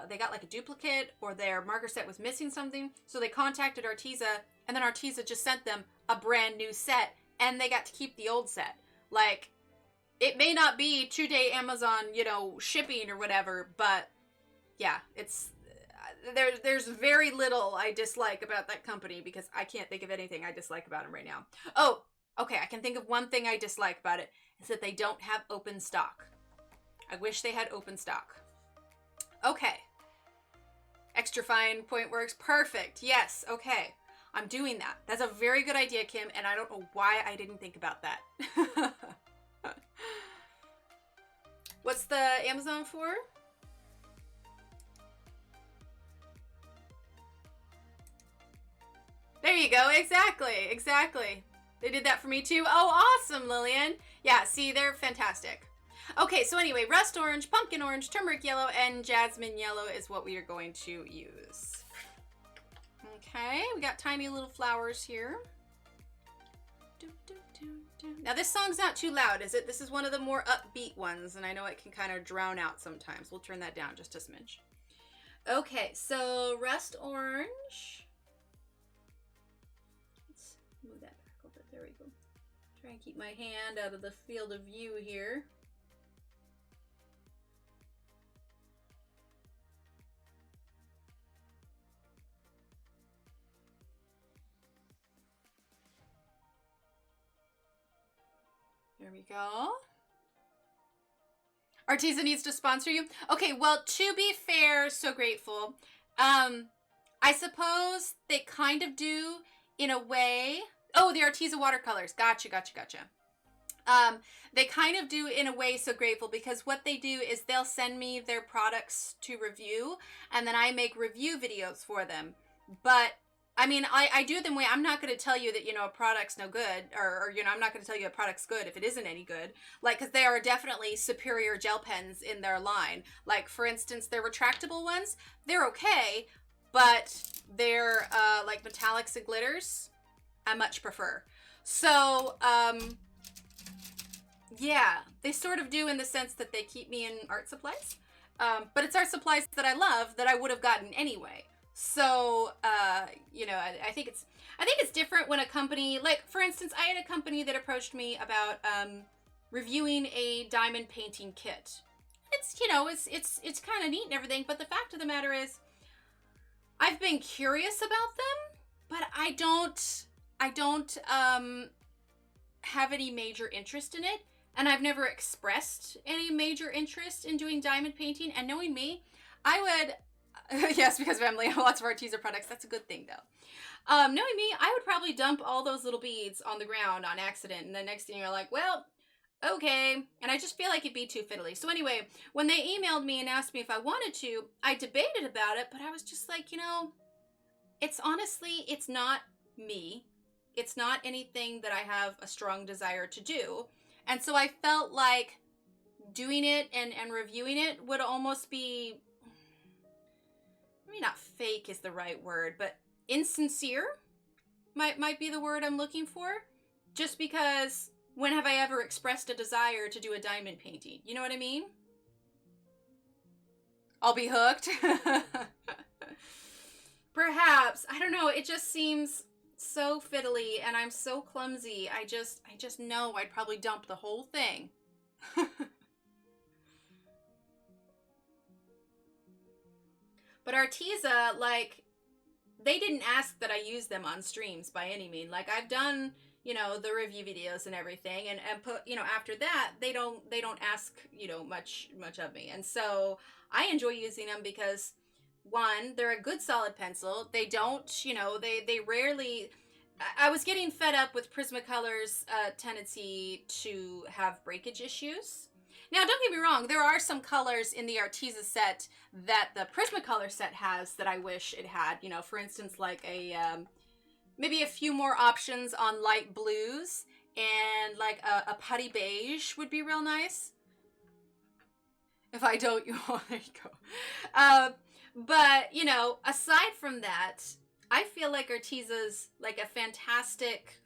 they got like a duplicate or their marker set was missing something. So they contacted Arteza and then Arteza just sent them a brand new set and they got to keep the old set. Like, it may not be 2-day Amazon, you know, shipping or whatever, but yeah, it's there's very little I dislike about that company because I can't think of anything I dislike about them right now. Oh, okay, I can think of one thing I dislike about it is that they don't have open stock. I wish they had open stock. Okay. Extra fine point works. Perfect. Yes. Okay. I'm doing that. That's a very good idea, Kim, and I don't know why I didn't think about that. What's the Amazon for? There you go. Exactly. Exactly. They did that for me too. Oh, awesome, Lillian. Yeah, see, they're fantastic. Okay, so anyway, rust orange, pumpkin orange, turmeric yellow, and jasmine yellow is what we are going to use. Okay, we got tiny little flowers here. Now this song's not too loud, is it? This is one of the more upbeat ones, and I know it can kind of drown out sometimes. We'll turn that down just a smidge. Okay, so rust orange. Let's move that back a little bit. There we go. Try and keep my hand out of the field of view here. There we go. Arteza needs to sponsor you. Okay, well, to be fair, so grateful. I suppose they kind of do in a way. Oh, the Arteza watercolors. Gotcha. They kind of do in a way so grateful because what they do is they'll send me their products to review and then I make review videos for them. But I mean, I do them way. I'm not going to tell you that, you know, a product's no good or, you know, I'm not going to tell you a product's good if it isn't any good. Like, because they are definitely superior gel pens in their line. Like, for instance, their retractable ones, they're okay, but they're like metallics and glitters, I much prefer. So, yeah, they sort of do in the sense that they keep me in art supplies. But it's art supplies that I love that I would have gotten anyway. So, you know, I think it's different when a company, like, for instance, I had a company that approached me about reviewing a diamond painting kit. It's, you know, it's kind of neat and everything, but the fact of the matter is, I've been curious about them, but I don't have any major interest in it, and I've never expressed any major interest in doing diamond painting, and knowing me, I would... yes, because of Emily, lots of Arteza products. That's a good thing, though. Knowing me, I would probably dump all those little beads on the ground on accident, and the next thing you're like, well, okay. And I just feel like it'd be too fiddly. So anyway, when they emailed me and asked me if I wanted to, I debated about it, but I was just like, you know, it's honestly, it's not me. It's not anything that I have a strong desire to do. And so I felt like doing it and reviewing it would almost be... maybe not fake is the right word, but insincere might be the word I'm looking for. Just because when have I ever expressed a desire to do a diamond painting? You know what I mean? I'll be hooked. Perhaps. I don't know. It just seems so fiddly and I'm so clumsy. I just know I'd probably dump the whole thing. But Arteza, like, they didn't ask that I use them on streams by any means. Like, I've done, you know, the review videos and everything, and put, you know, after that, they don't ask, you know, much of me. And so I enjoy using them because, one, they're a good solid pencil. They don't, you know, they rarely... I was getting fed up with Prismacolor's tendency to have breakage issues. Now, don't get me wrong, there are some colors in the Arteza set that the Prismacolor set has that I wish it had. You know, for instance, like maybe a few more options on light blues and like a putty beige would be real nice. If I don't, you oh, there you go. But, you know, aside from that, I feel like Arteza's like a fantastic,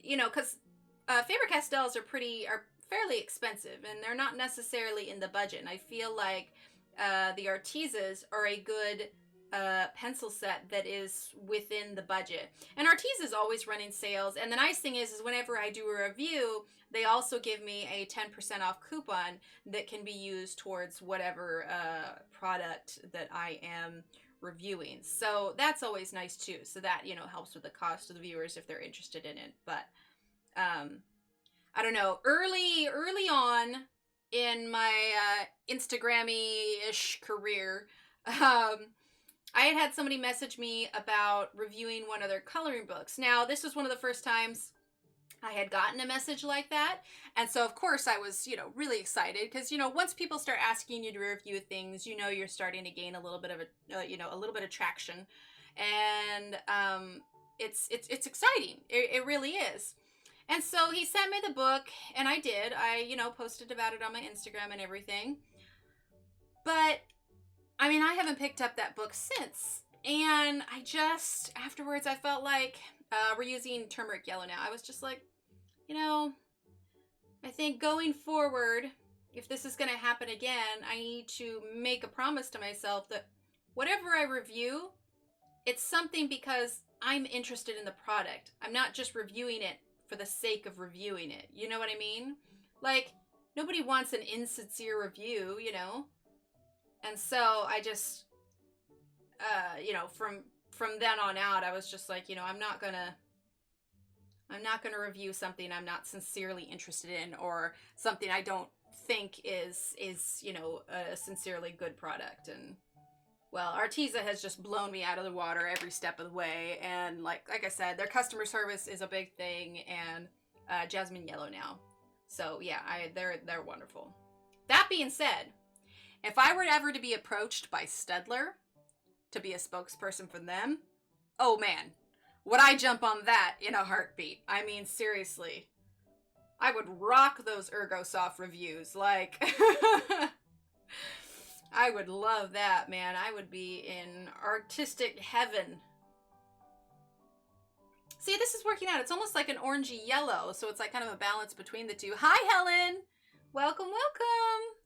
you know, because Faber-Castells are fairly expensive, and they're not necessarily in the budget. And I feel like the Artezas are a good pencil set that is within the budget. And Arteza's always running sales. And the nice thing is whenever I do a review, they also give me a 10% off coupon that can be used towards whatever product that I am reviewing. So that's always nice too. So that, you know, helps with the cost of the viewers if they're interested in it. But I don't know, early on in my Instagrammy-ish career, I had somebody message me about reviewing one of their coloring books. Now, this was one of the first times I had gotten a message like that. And so, of course, I was, you know, really excited because, you know, once people start asking you to review things, you know, you're starting to gain a little bit of you know, a little bit of traction. And it's exciting. It really is. And so he sent me the book, and I did. I, you know, posted about it on my Instagram and everything. But, I mean, I haven't picked up that book since. And I just, afterwards, I felt like, we're using turmeric yellow now. I was just like, you know, I think going forward, if this is going to happen again, I need to make a promise to myself that whatever I review, it's something because I'm interested in the product. I'm not just reviewing it for the sake of reviewing it. You know what I mean? Like, nobody wants an insincere review, you know? And so I just, you know, from then on out, I was just like, you know, I'm not gonna review something I'm not sincerely interested in, or something I don't think is, you know, a sincerely good product. And well, Arteza has just blown me out of the water every step of the way. And like I said, their customer service is a big thing, and Jasmine Yellow now. So yeah, they're wonderful. That being said, if I were ever to be approached by Staedtler to be a spokesperson for them, oh man, would I jump on that in a heartbeat. I mean, seriously. I would rock those ErgoSoft reviews. Like, I would love that, man. I would be in artistic heaven. See, this is working out. It's almost like an orangey yellow, so it's like kind of a balance between the two. Hi, Helen! Welcome, welcome!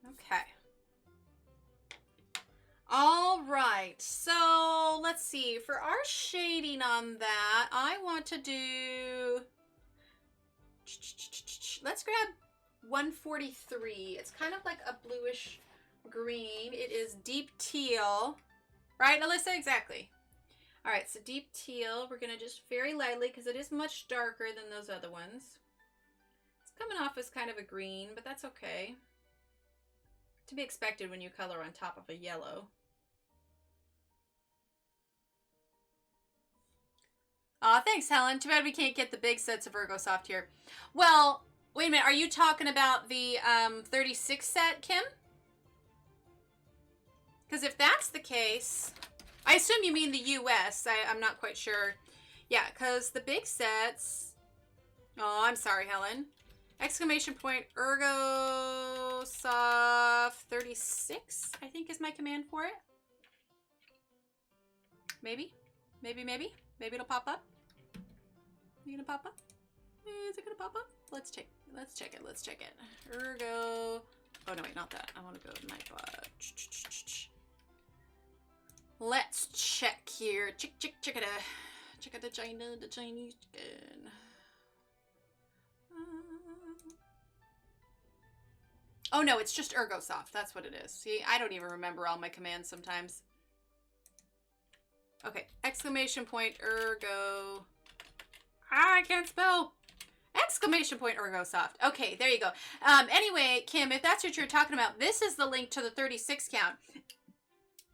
Okay. All right. So let's see. For our shading on that, I want to do. Let's grab 143. It's kind of like a bluish green. It is deep teal. Right, Alyssa? Exactly. All right. So deep teal. We're going to just very lightly, because it is much darker than those other ones. It's coming off as kind of a green, but that's okay. To be expected when you color on top of a yellow. Aw, thanks, Helen. Too bad we can't get the big sets of ErgoSoft here. Well, wait a minute. Are you talking about the 36 set, Kim? Because if that's the case, I assume you mean the US. I'm not quite sure. Yeah, because the big sets... Oh, I'm sorry, Helen. Exclamation point ErgoSoft 36, I think is my command for it. Maybe. Maybe it'll pop up. Is it gonna pop up? Is it gonna pop up? Let's check it. Ergo. Oh no, wait, not that. I want to go to my bot. Let's check here. Check it. Check out the Chinese skin. Oh no, it's just ErgoSoft. That's what it is. See, I don't even remember all my commands sometimes. Okay, exclamation point ergo. I can't spell. Exclamation point ErgoSoft. Okay, there you go. Anyway, Kim, if that's what you're talking about, this is the link to the 36 count.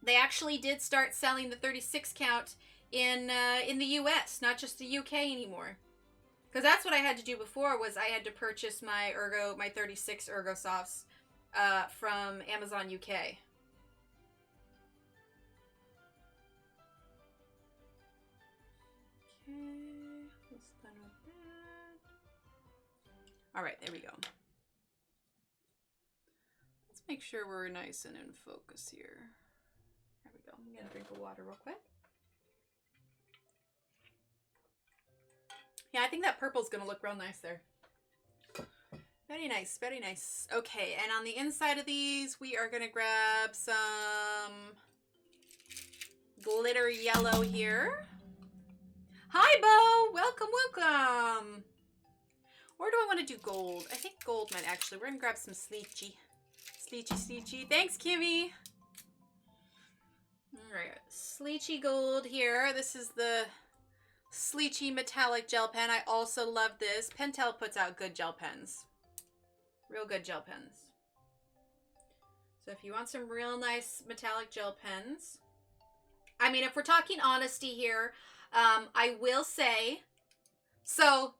They actually did start selling the 36 count in the US, not just the UK anymore. Because that's what I had to do before, was I had to purchase my 36 ErgoSofts from Amazon UK. Okay, almost done with that. All right, there we go. Let's make sure we're nice and in focus here. There we go. I'm gonna drink of water real quick. Yeah, I think that purple's gonna look real nice there. Very nice, very nice. Okay, and on the inside of these, we are gonna grab some glitter yellow here. Hi, Bo! Welcome, welcome! Or do I want to do gold? I think gold might actually. We're gonna grab some sleechy. Sleechy. Thanks, Kimmy! Alright, sleechy gold here. This is the sleechy metallic gel pen. I also love this. Pentel puts out good gel pens. Real good gel pens. So if you want some real nice metallic gel pens. I mean, if we're talking honesty here, I will say, so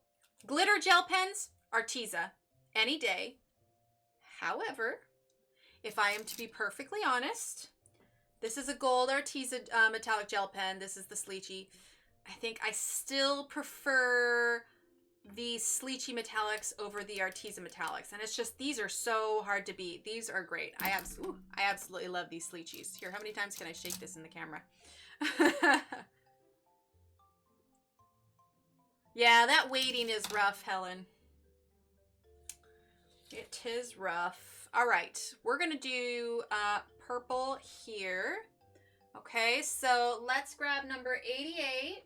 glitter gel pens, Arteza, any day. However, if I am to be perfectly honest, this is a gold Arteza metallic gel pen. This is the sleechy. I think I still prefer the sleechy metallics over the Arteza metallics. And it's just, these are so hard to beat. These are great. I absolutely love these sleechies. Here, how many times can I shake this in the camera? Yeah, that weighting is rough, Helen. It is rough. All right, we're gonna do purple here. Okay, so let's grab number 88,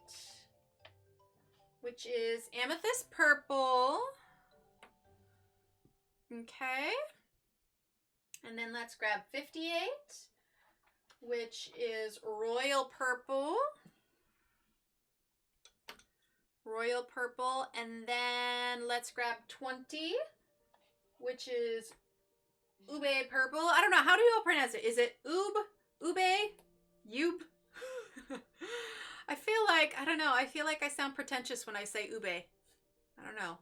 which is amethyst purple. Okay. And then let's grab 58, which is royal purple. Royal purple. And then let's grab 20, which is ube purple. I don't know. How do you all pronounce it? Is it ube? Ube? I feel like, I don't know. I feel like I sound pretentious when I say ube. I don't know.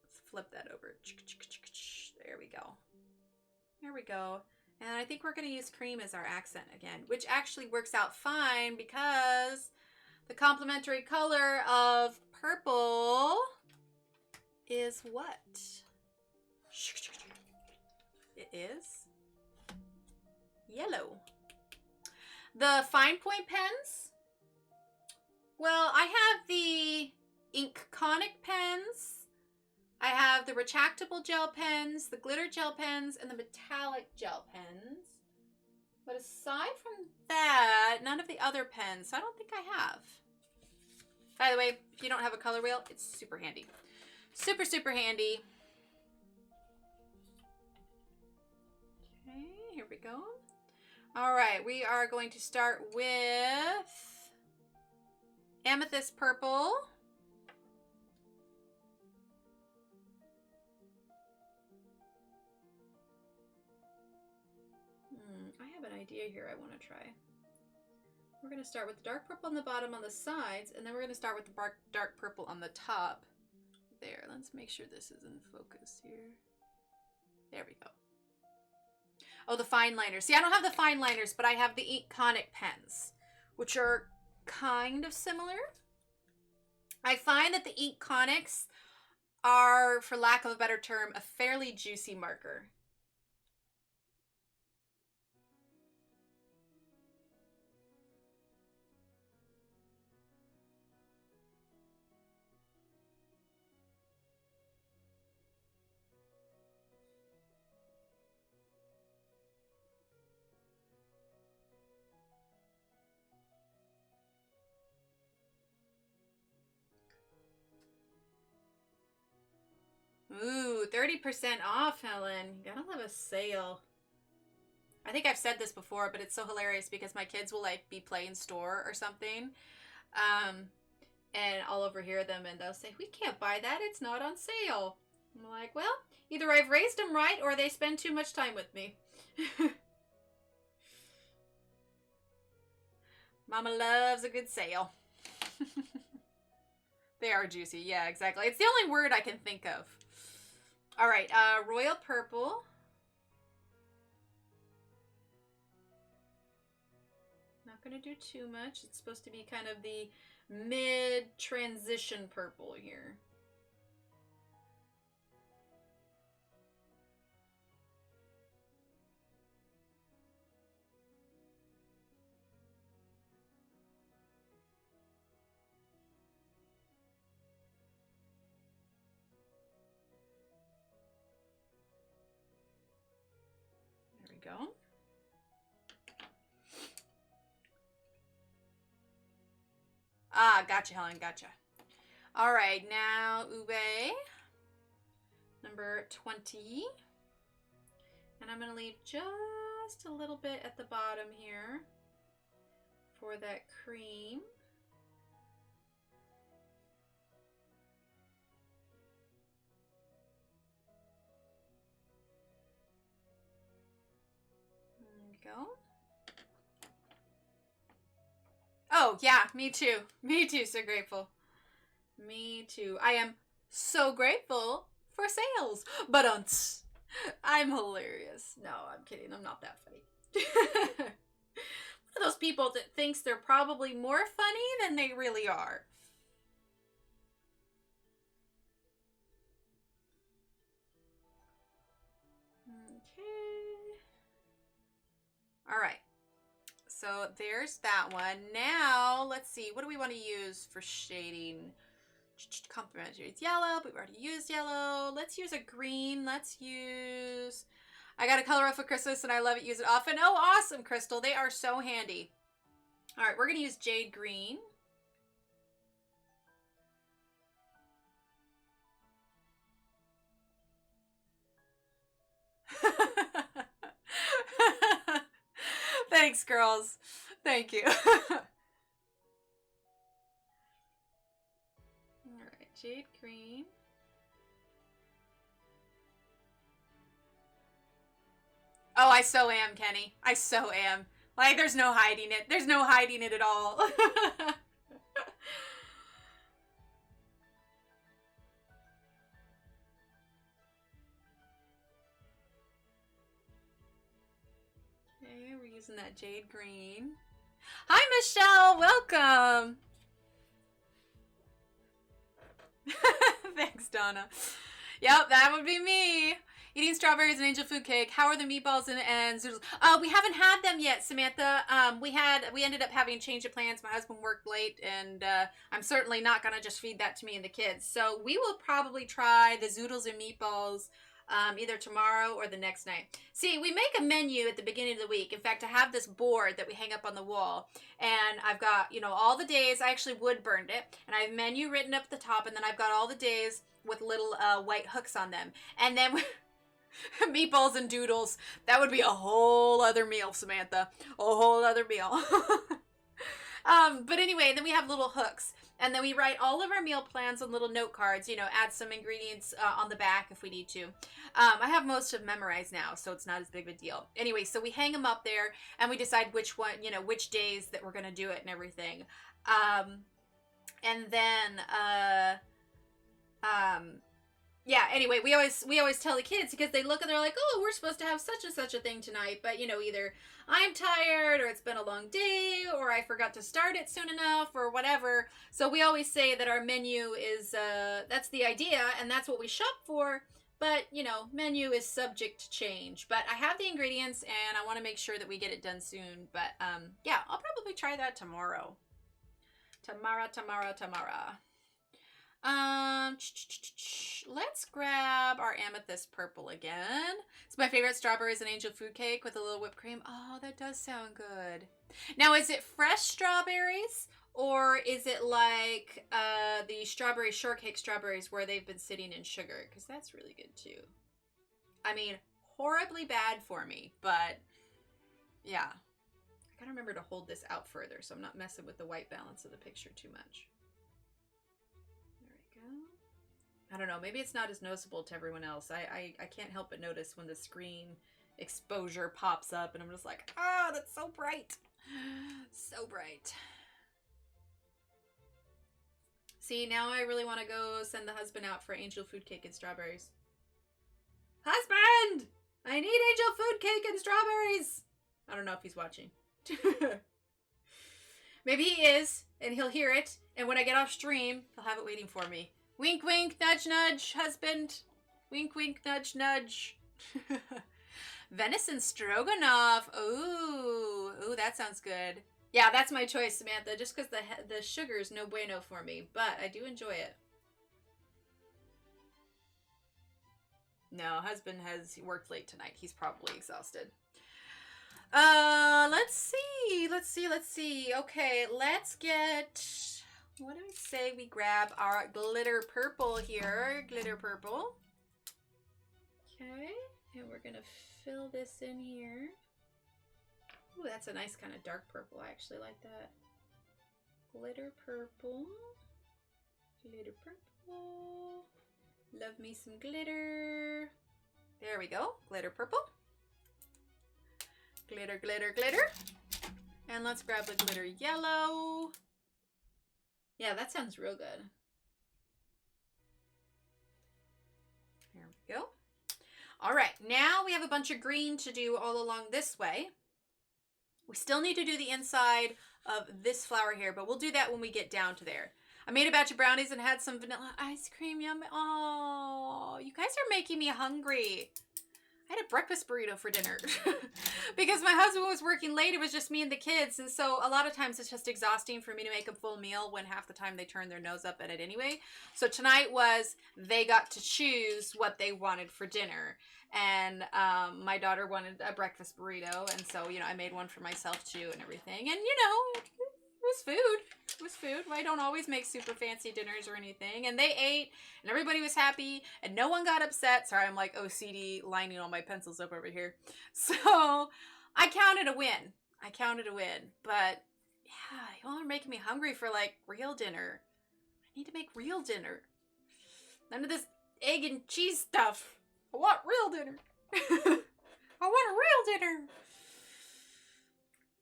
Let's flip that over. There we go. There we go. And I think we're going to use cream as our accent again, which actually works out fine because the complementary color of purple is what? It is yellow. The fine point pens. Well, I have the ink conic pens. I have the retractable gel pens, the glitter gel pens, and the metallic gel pens. But aside from that, none of the other pens. So I don't think I have. By the way, if you don't have a color wheel, it's super handy. Super, super handy. Okay, here we go. All right, we are going to start with amethyst purple. I have an idea here I want to try. We're going to start with the dark purple on the bottom on the sides, and then we're going to start with the dark purple on the top. There, let's make sure this is in focus here. There we go. Oh, the fine liners. See, I don't have the fine liners, but I have the ink conic pens, which are kind of similar. I find that the ink conics are, for lack of a better term, a fairly juicy marker. Ooh, 30% off, Helen. You gotta love a sale. I think I've said this before, but it's so hilarious because my kids will like be playing store or something. And I'll overhear them and they'll say, "We can't buy that. It's not on sale." I'm like, well, either I've raised them right or they spend too much time with me. Mama loves a good sale. They are juicy. Yeah, exactly. It's the only word I can think of. All right, royal purple. Not going to do too much. It's supposed to be kind of the mid-transition purple here. There we go. Ah, gotcha, Helen, gotcha. All right, now ube, number 20. And I'm going to leave just a little bit at the bottom here for that cream. There we go. Oh, yeah, me too. Me too, so grateful. Me too. I am so grateful for sales. But I'm hilarious. No, I'm kidding. I'm not that funny. One of those people that thinks they're probably more funny than they really are. Okay. All right. So there's that one. Now, let's see. What do we want to use for shading? Complementary. It's yellow, but we've already used yellow. Let's use a green. Let's use... I got a color off for Christmas and I love it. Use it often. Oh, awesome, Crystal. They are so handy. All right, we're going to use jade green. Thanks, girls. Thank you. All right, jade green. Oh, I so am, Kenny. I so am. Like, there's no hiding it. There's no hiding it at all. Okay, we're using that jade green. Hi, Michelle. Welcome. Thanks, Donna. Yep, that would be me. Eating strawberries and angel food cake. How are the meatballs and zoodles? We haven't had them yet, Samantha. We ended up having a change of plans. My husband worked late, and I'm certainly not gonna just feed that to me and the kids. So we will probably try the zoodles and meatballs either tomorrow or the next night. See, we make a menu at the beginning of the week. In fact, I have this board that we hang up on the wall, and I've got, you know, all the days. I actually wood burned it, and I have menu written up at the top, and then I've got all the days with little white hooks on them, and then meatballs and doodles. That would be a whole other meal, Samantha. A whole other meal. But anyway, then we have little hooks. And then we write all of our meal plans on little note cards, you know, add some ingredients on the back if we need to. I have most of them memorized now, so it's not as big of a deal. Anyway, so we hang them up there and we decide which one, you know, which days that we're going to do it and everything. And then, yeah, anyway, we always tell the kids, because they look and they're like, oh, we're supposed to have such and such a thing tonight, but you know, either I'm tired or it's been a long day or I forgot to start it soon enough or whatever. So we always say that our menu is that's the idea and that's what we shop for, but you know, menu is subject to change. But I have the ingredients and I want to make sure that we get it done soon. But yeah, I'll probably try that tomorrow. Tomorrow. Let's grab our amethyst purple again. It's my favorite, strawberries and angel food cake with a little whipped cream. Oh, that does sound good. Now, is it fresh strawberries or is it like the strawberry shortcake strawberries where they've been sitting in sugar? Because that's really good too. I mean, horribly bad for me, but yeah. I gotta remember to hold this out further so I'm not messing with the white balance of the picture too much. I don't know, maybe it's not as noticeable to everyone else. I can't help but notice when the screen exposure pops up and I'm just like, ah, that's so bright. So bright. See, now I really want to go send the husband out for angel food cake and strawberries. Husband! I need angel food cake and strawberries! I don't know if he's watching. Maybe he is, and he'll hear it, and when I get off stream, he'll have it waiting for me. Wink, wink, nudge, nudge, husband. Wink, wink, nudge, nudge. Venison stroganoff. Ooh, ooh, that sounds good. Yeah, that's my choice, Samantha, just because the sugar is no bueno for me, but I do enjoy it. No, husband has worked late tonight. He's probably exhausted. Let's see. Okay, let's get, what do we say we grab our glitter purple here? Glitter purple. Okay, and we're gonna fill this in here. Ooh, that's a nice kind of dark purple. I actually like that. Glitter purple. Glitter purple. Love me some glitter. There we go. Glitter purple. Glitter, glitter, glitter. And let's grab the glitter yellow. Yeah, that sounds real good. There we go. All right, now we have a bunch of green to do all along this way. We still need to do the inside of this flower here, but we'll do that when we get down to there. I made a batch of brownies and had some vanilla ice cream. Yum. Oh, you guys are making me hungry. I had a breakfast burrito for dinner because my husband was working late. It was just me and the kids. And so a lot of times it's just exhausting for me to make a full meal when half the time they turn their nose up at it anyway. So tonight was, they got to choose what they wanted for dinner. And my daughter wanted a breakfast burrito. And so, you know, I made one for myself too and everything. And, you know, it was food. It was food. I don't always make super fancy dinners or anything. And they ate and everybody was happy and no one got upset. Sorry, I'm like OCD lining all my pencils up over here. So I counted a win. I counted a win. But yeah, you all are making me hungry for like real dinner. I need to make real dinner. None of this egg and cheese stuff. I want real dinner. I want a real dinner.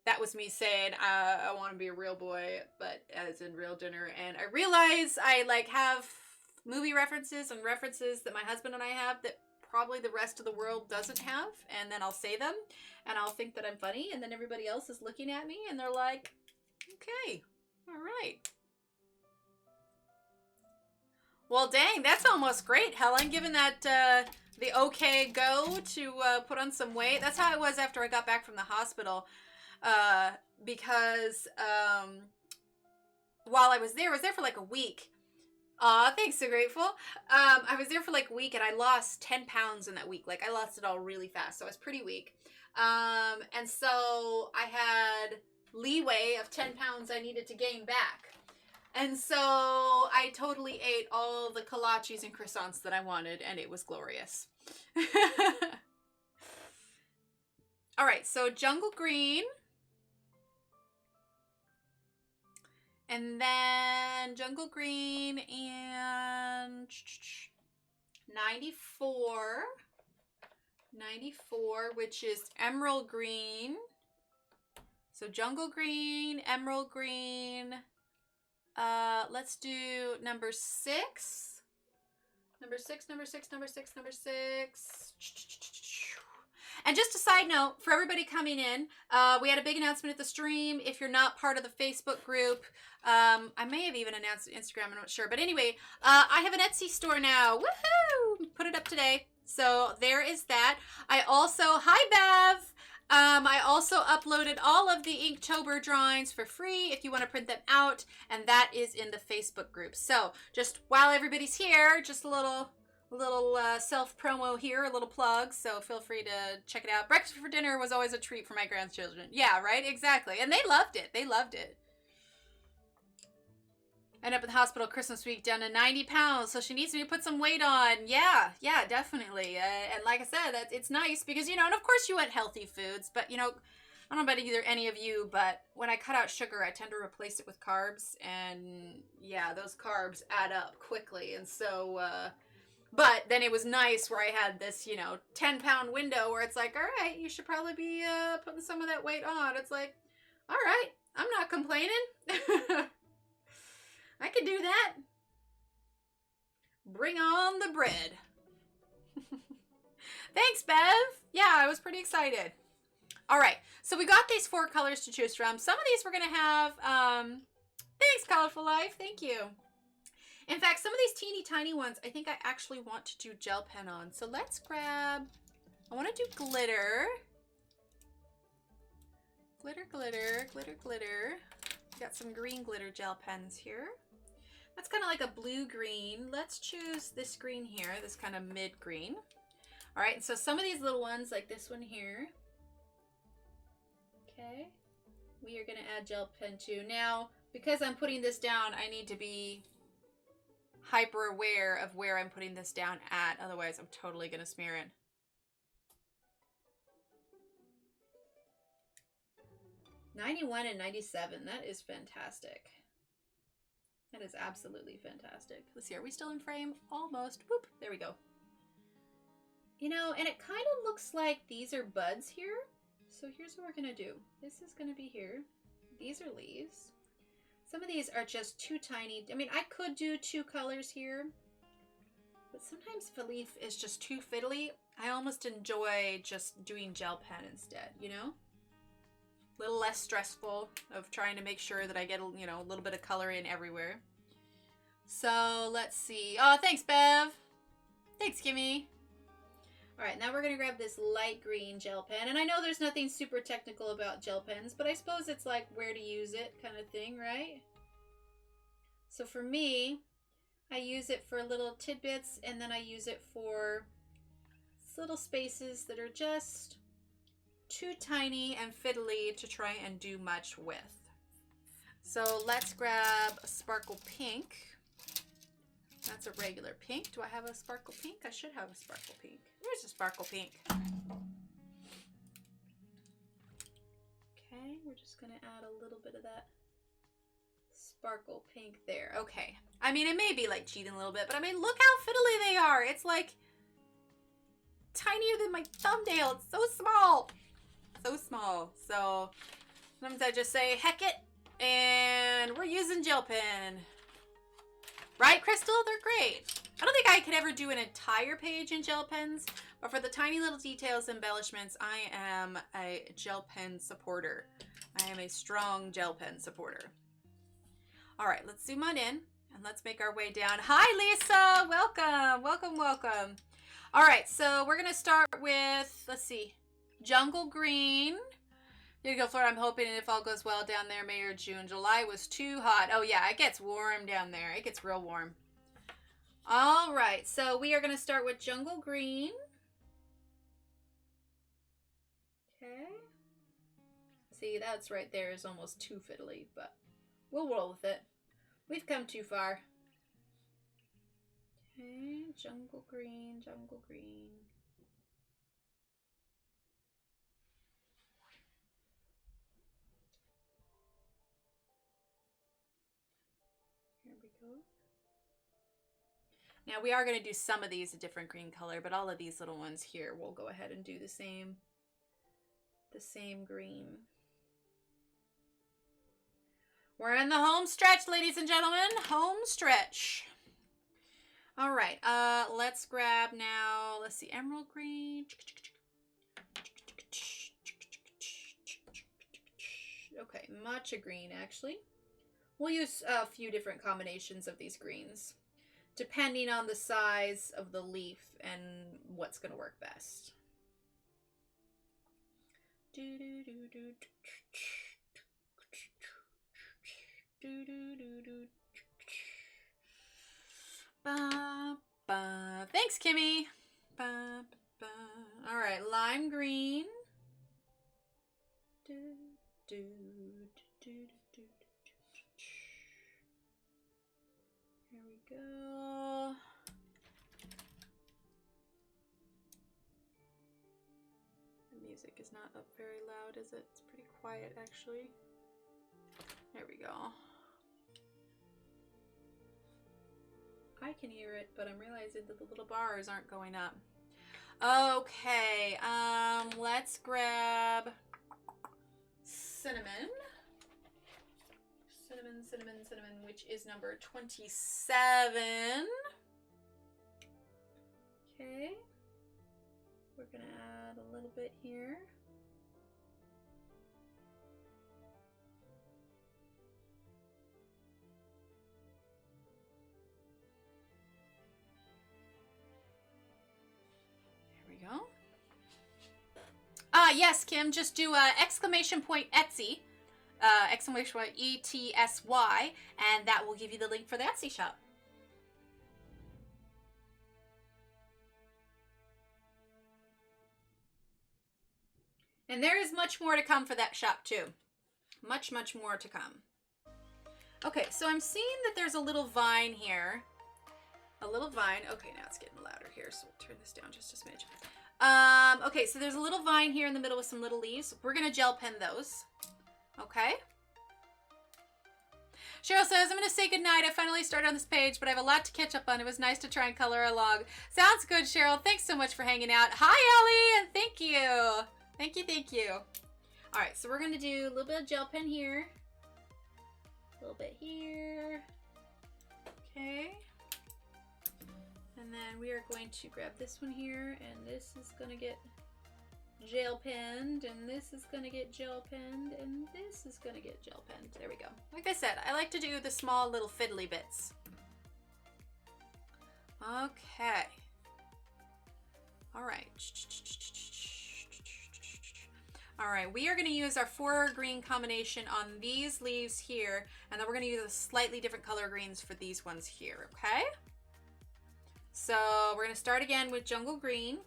That was me saying I want to be a real boy, but as in real dinner. And I realize I like have movie references and references that my husband and I have that probably the rest of the world doesn't have. And then I'll say them and I'll think that I'm funny. And then everybody else is looking at me and they're like, okay, all right. Well, dang, that's almost great, Helen, given that the okay go to put on some weight. That's how I was after I got back from the hospital. Because while I was there for like a week. Aw, thanks, so grateful. I was there for like a week and I lost 10 pounds in that week. Like I lost it all really fast. So I was pretty weak. And so I had leeway of 10 pounds I needed to gain back. And so I totally ate all the kolaches and croissants that I wanted and it was glorious. All right, so jungle green. And then jungle green and 94, which is emerald green. So jungle green, emerald green. Let's do number 6. Number 6. And just a side note for everybody coming in, we had a big announcement at the stream. If you're not part of the Facebook group, I may have even announced Instagram, I'm not sure. But anyway, I have an Etsy store now. Woohoo! Put it up today. So there is that. I also, hi Bev! I also uploaded all of the Inktober drawings for free if you want to print them out. And that is in the Facebook group. So just while everybody's here, just a little self-promo here, a little plug, so feel free to check it out. Breakfast for dinner was always a treat for my grandchildren. Yeah, right? Exactly. And they loved it. They loved it. End up in the hospital Christmas week down to 90 pounds, so she needs me to put some weight on. Yeah, definitely. And like I said, it's nice because, you know, and of course you eat healthy foods, but, you know, I don't know about either any of you, but when I cut out sugar, I tend to replace it with carbs, and yeah, those carbs add up quickly, and so, but then it was nice where I had this, you know, 10-pound window where it's like, all right, you should probably be putting some of that weight on. It's like, all right, I'm not complaining. I can do that. Bring on the bread. Thanks, Bev. Yeah, I was pretty excited. All right, so we got these 4 colors to choose from. Some of these we're gonna have, thanks, Colorful Life, thank you. In fact, some of these teeny tiny ones, I think I actually want to do gel pen on. So let's grab, I wanna do glitter. Glitter, glitter, glitter, glitter. Got some green glitter gel pens here. That's kind of like a blue green. Let's choose this green here, this kind of mid green. All right, so some of these little ones, like this one here. Okay, we are gonna add gel pen to. Now, because I'm putting this down, I need to be hyper aware of where I'm putting this down at. Otherwise, I'm totally gonna smear it. $91 and $97, that is fantastic. That is absolutely fantastic. Let's see, are we still in frame? Almost. Whoop, there we go. You know, and it kind of looks like these are buds here. So here's what we're gonna do. This is gonna be here. These are leaves. Some of these are just too tiny. I mean, I could do 2 colors here, but sometimes if a leaf is just too fiddly, I almost enjoy just doing gel pen instead, you know? A little less stressful of trying to make sure that I get, you know, a little bit of color in everywhere. So let's see. Oh, thanks, Bev. Thanks, Kimmy. All right, now we're gonna grab this light green gel pen. And I know there's nothing super technical about gel pens, but I suppose it's like where to use it kind of thing, right? So for me, I use it for little tidbits, and then I use it for little spaces that are just too tiny and fiddly to try and do much with. So let's grab a sparkle pink. That's a regular pink. Do I have a sparkle pink? I should have a sparkle pink. Where's the sparkle pink? Okay, we're just gonna add a little bit of that sparkle pink there. Okay. I mean, it may be like cheating a little bit, but I mean, look how fiddly they are. It's like tinier than my thumbnail. It's so small. So small. So sometimes I just say, heck it, and we're using gel pen. Right, Crystal? They're great. I don't think I could ever do an entire page in gel pens, but for the tiny little details, embellishments, I am a gel pen supporter. I am a strong gel pen supporter. All right, let's zoom on in and let's make our way down. Hi, Lisa. Welcome, welcome, welcome. All right, so we're going to start with, let's see, jungle green. There you go, Flora. I'm hoping if all goes well down there, May or June. July was too hot. Oh, yeah, it gets warm down there. It gets real warm. All right, so we are going to start with jungle green. Okay. See, that's right there is almost too fiddly, but we'll roll with it. We've come too far. Okay, jungle green, jungle green. Here we go. Now we are going to do some of these a different green color, but all of these little ones here, we'll go ahead and do the same green. We're in the home stretch, ladies and gentlemen. Home stretch. All right, let's grab now, let's see, emerald green. Okay, matcha green, actually. We'll use a few different combinations of these greens, depending on the size of the leaf and what's going to work best. Thanks, Kimmy. All right, lime green. Here we go. The music is not up very loud, is it? It's pretty quiet, actually. There we go. I can hear it, but I'm realizing that the little bars aren't going up. Okay, let's grab cinnamon. Cinnamon, which is number 27. Okay. We're gonna add a little bit here. Yes, Kim, just do exclamation point Etsy, exclamation point ETSY, and that will give you the link for the Etsy shop. And there is much more to come for that shop too. Much, much more to come. Okay, so I'm seeing that there's a little vine here. A little vine. Okay, now it's getting louder here, so we'll turn this down just a smidge. Okay, so there's a little vine here in the middle with some little leaves. We're gonna gel pen those. Okay. Cheryl says, I'm gonna say goodnight. I finally started on this page, but I have a lot to catch up on. It was nice to try and color along. Sounds good, Cheryl. Thanks so much for hanging out. Hi, Ellie, and thank you. Thank you, thank you. All right, so we're gonna do a little bit of gel pen here. A little bit here. Okay. And then we are going to grab this one here, and this is gonna get gel penned, and this is gonna get gel penned, and this is gonna get gel penned. There we go. Like I said, I like to do the small little fiddly bits. Okay. All right. All right, we are gonna use our 4 green combination on these leaves here, and then we're gonna use a slightly different color greens for these ones here, okay? So we're gonna start again with jungle green.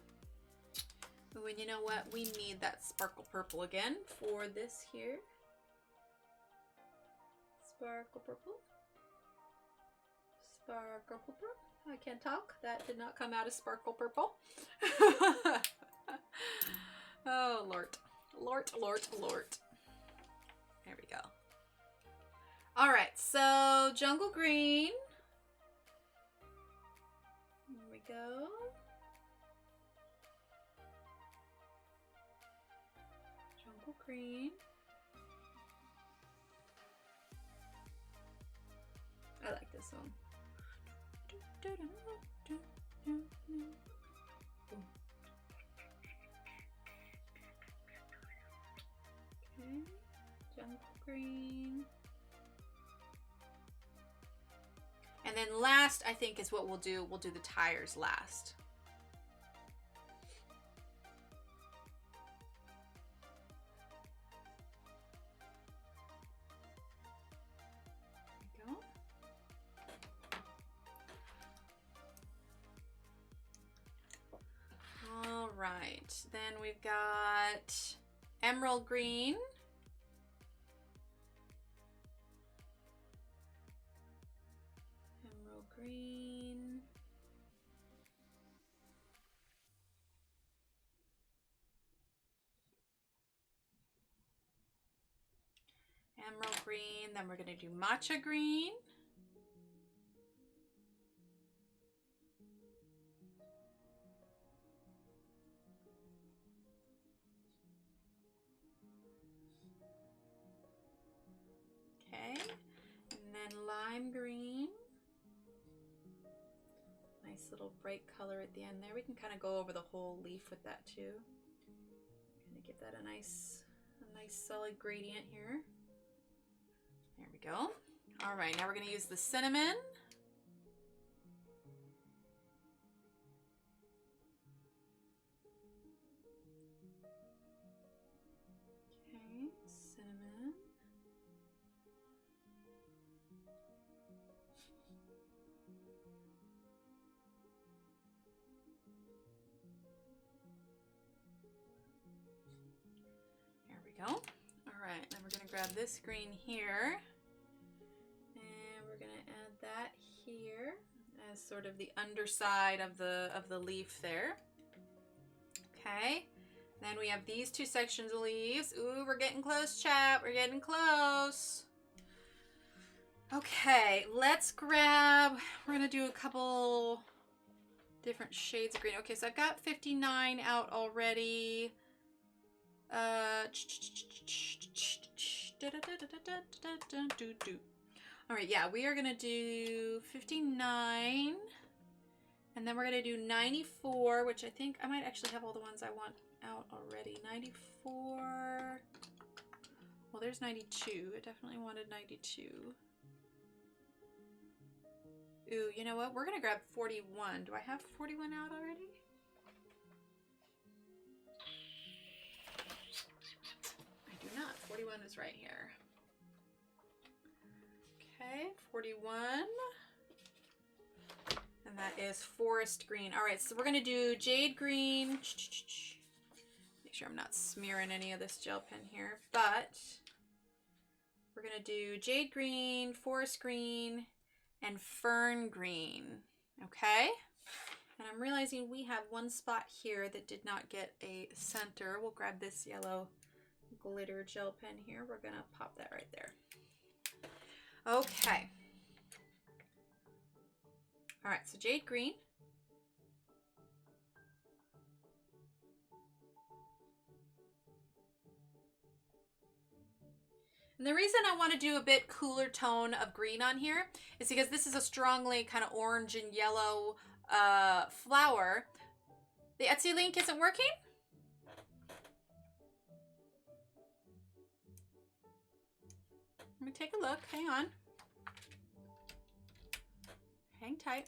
Ooh, and you know what? We need that sparkle purple again for this here. Sparkle purple. Sparkle purple. I can't talk. That did not come out as sparkle purple. Oh, Lord. Lord, Lord, Lord. There we go. All right, so jungle green. There we go. Jungle green. I like this one. Okay, jungle green. And then last, I think, is what we'll do. We'll do the tires last. There we go. All right, then we've got emerald green. Emerald green. Emerald green, then we're gonna do matcha green. Okay, and then lime green. Nice little bright color at the end there. We can kind of go over the whole leaf with that too. Kind of give that a nice solid gradient here. There we go. All right, now we're going to use the cinnamon. Okay, cinnamon. There we go. All right, then we're going to grab this green here. And we're going to add that here as sort of the underside of the leaf there. Okay. Then we have these 2 sections of leaves. Ooh, we're getting close, chat. We're getting close. Okay, let's grab, we're going to do a couple different shades of green. Okay, so I've got 59 out already. All right, yeah, we are going to do 59. And then we're going to do 94, which I think I might actually have all the ones I want out already. 94. Well, there's 92. I definitely wanted 92. Ooh, you know what? We're going to grab 41. Do I have 41 out already? 41 is right here. Okay, 41. And that is forest green. All right, so we're going to do jade green. Make sure I'm not smearing any of this gel pen here, but we're going to do jade green, forest green, and fern green. Okay? And I'm realizing we have one spot here that did not get a center. We'll grab this yellow glitter gel pen here. We're going to pop that right there. Okay. All right, so jade green. And the reason I want to do a bit cooler tone of green on here is because this is a strongly kind of orange and yellow flower. The Etsy link isn't working? Let me take a look. Hang on. Hang tight.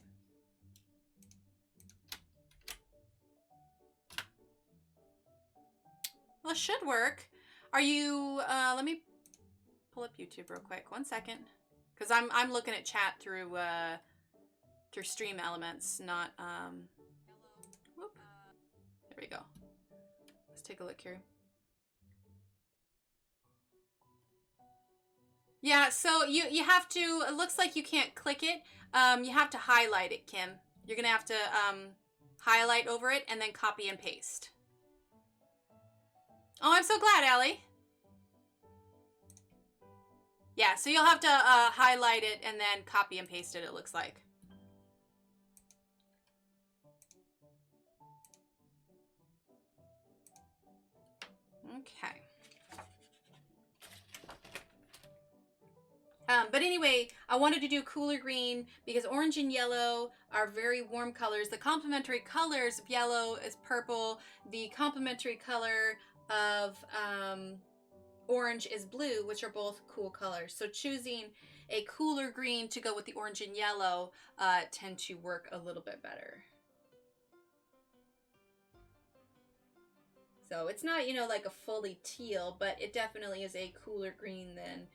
Well, it should work. Are you, let me pull up YouTube real quick. 1 second. Because I'm looking at chat through Stream Elements, not, whoop. There we go. Let's take a look here. Yeah, so you have to, it looks like you can't click it. You have to highlight it, Kim. You're going to have to highlight over it and then copy and paste. Oh, I'm so glad, Allie. Yeah, so you'll have to highlight it and then copy and paste it, it looks like. Okay. But anyway, I wanted to do cooler green because orange and yellow are very warm colors. The complementary colors of yellow is purple. The complementary color of orange is blue, which are both cool colors. So choosing a cooler green to go with the orange and yellow tend to work a little bit better. So it's not, you know, like a fully teal, but it definitely is a cooler green than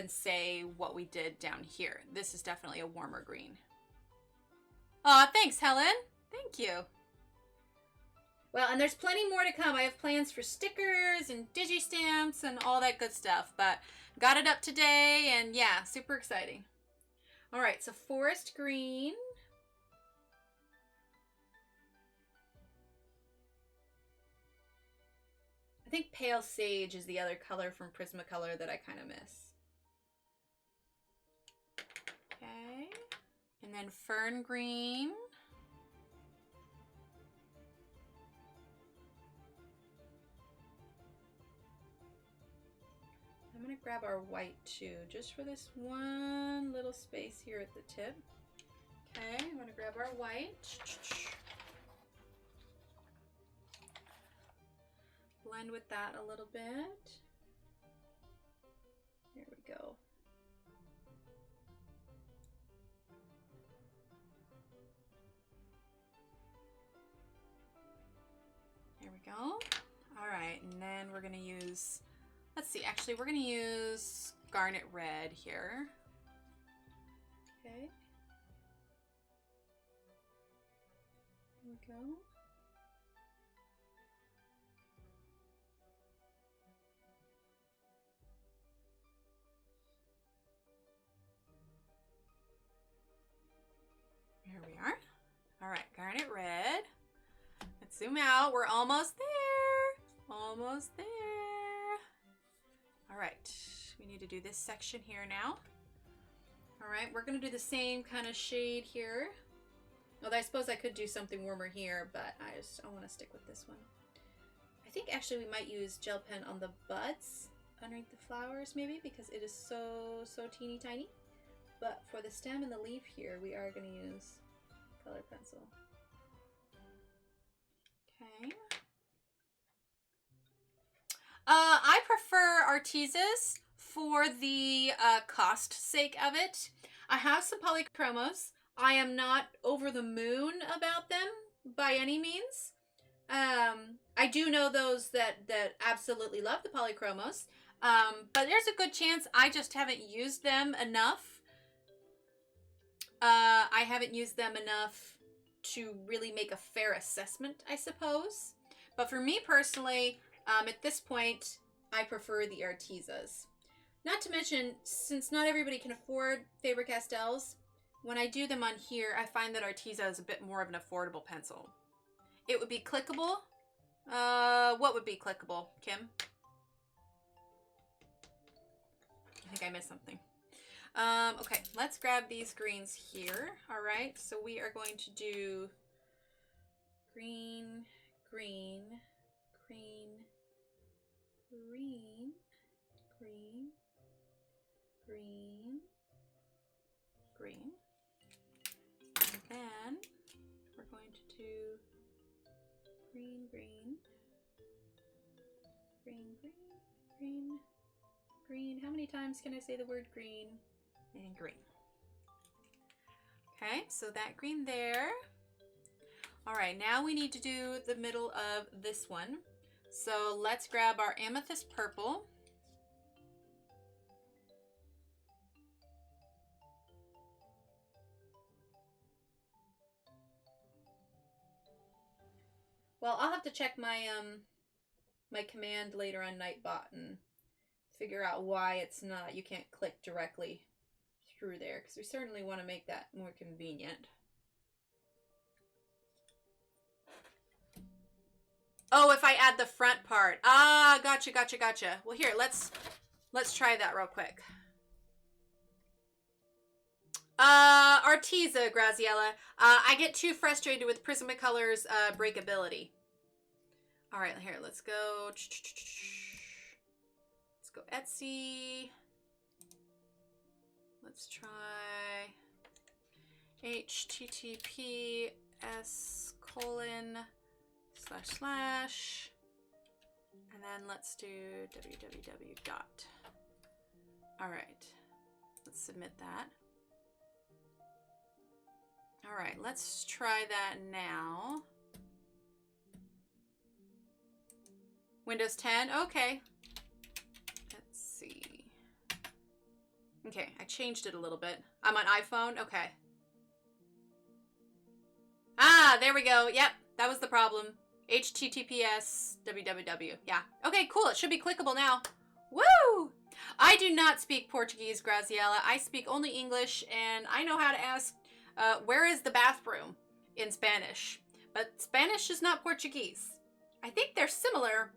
say what we did down here. This is definitely a warmer green. Aw, thanks, Helen. Thank you. Well, and there's plenty more to come. I have plans for stickers and digi-stamps and all that good stuff, but got it up today, and yeah, super exciting. All right, so forest green. I think pale sage is the other color from Prismacolor that I kind of miss. Okay, and then fern green. I'm gonna grab our white too, just for this one little space here at the tip. Okay, I'm gonna grab our white. Blend with that a little bit. Here we go. There we go. All right, and then we're gonna use, let's see, actually we're gonna use garnet red here. Okay. There we go. Here we are. All right, garnet red. Let's zoom out. We're almost there. Almost there. All right, we need to do this section here now. All right, we're gonna do the same kind of shade here. Although I suppose I could do something warmer here, but I want to stick with this one. I think actually we might use gel pen on the buds underneath the flowers maybe, because it is so teeny tiny. But for the stem and the leaf here, we are going to use color pencil. Okay. I prefer Artezas for the cost sake of it. I have some polychromos. I am not over the moon about them by any means. I do know those that absolutely love the polychromos. But there's a good chance I just haven't used them enough. I haven't used them enough to really make a fair assessment, I suppose. But for me personally, at this point, I prefer the Artezas. Not to mention, since not everybody can afford Faber-Castells, when I do them on here, I find that Arteza is a bit more of an affordable pencil. It would be clickable. What would be clickable, Kim? I think I missed something. Okay, let's grab these greens here. All right, so we are going to do green, green, green, green, green, green, green. And then we're going to do green, green, green, green, green, green. How many times can I say the word green? And green. Okay, so that green there. All right, now we need to do the middle of this one. So let's grab our amethyst purple. Well, I'll have to check my my command later on Nightbot and figure out why it's not. You can't click directly through there, because we certainly want to make that more convenient. Oh, if I add the front part. Ah, gotcha, gotcha, gotcha. Well, here, let's try that real quick. Arteza, Graziella. I get too frustrated with Prismacolor's breakability. All right, here, let's go. Let's go Etsy. Let's try https:// and then let's do www. All right, let's submit that. All right, let's try that now. Windows 10, okay. Let's see. Okay, I changed it a little bit. I'm on iPhone, okay. Ah, there we go. Yep, that was the problem. https www. Yeah. Okay, cool. It should be clickable now. Woo! I do not speak Portuguese, Graziella. I speak only English, and I know how to ask, where is the bathroom in Spanish? But Spanish is not Portuguese. I think they're similar,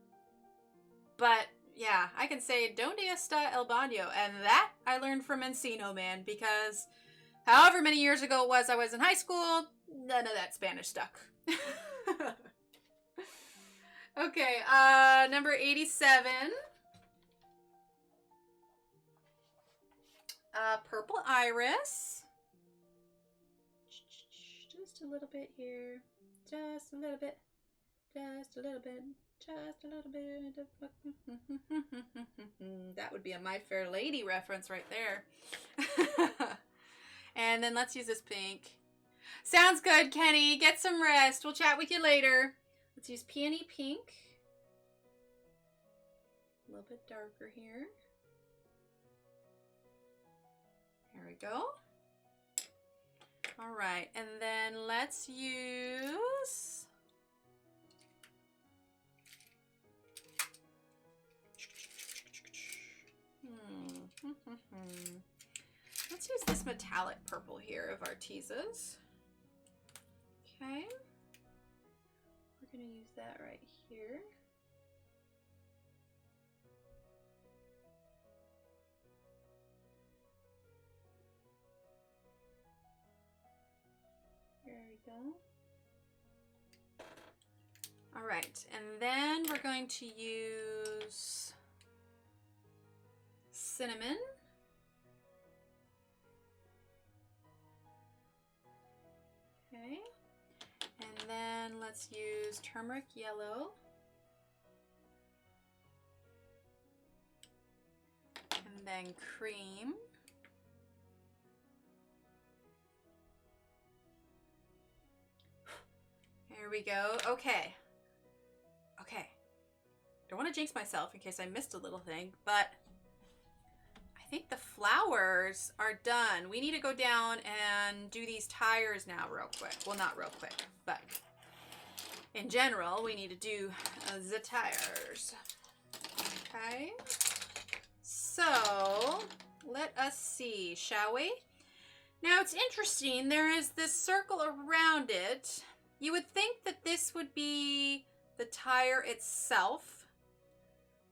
but yeah, I can say "Donde está el baño?" and that I learned from Encino Man, because however many years ago it was I was in high school, none of that Spanish stuck. Okay, number 87. Purple Iris. Just a little bit here. Just a little bit. Just a little bit. Just a little bit. That would be a My Fair Lady reference right there. And then let's use this pink. Sounds good, Kenny. Get some rest. We'll chat with you later. Let's use Peony Pink. A little bit darker here. There we go. All right, and then let's use let's use this metallic purple here of Arteza's. Okay. We're going to use that right here. There we go. All right, and then we're going to use cinnamon. Okay. And then let's use turmeric yellow. And then cream. Here we go. Okay. Okay. don't want to jinx myself in case I missed a little thing, but I think the flowers are done. We need to go down and do these tires now real quick. Well, not real quick, but in general, we need to do the tires. Okay. So, let us see, shall we? Now, it's interesting. There is this circle around it. You would think that this would be the tire itself.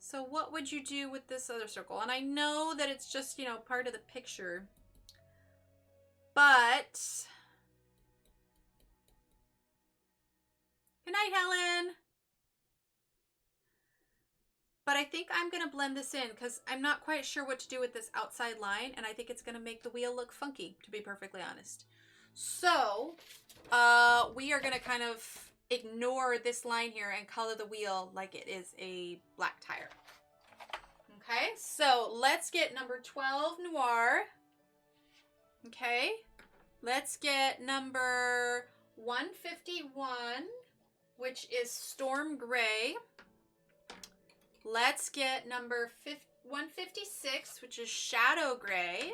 So what would you do with this other circle? And I know that it's just, you know, part of the picture. But... Good night, Helen. But I think I'm going to blend this in because I'm not quite sure what to do with this outside line. And I think it's going to make the wheel look funky, to be perfectly honest. So, we are going to kind of ignore this line here and color the wheel like it is a black tire. Okay, so let's get number 12 Noir. Okay, let's get number 151, which is Storm Gray. Let's get number 156, which is Shadow Gray.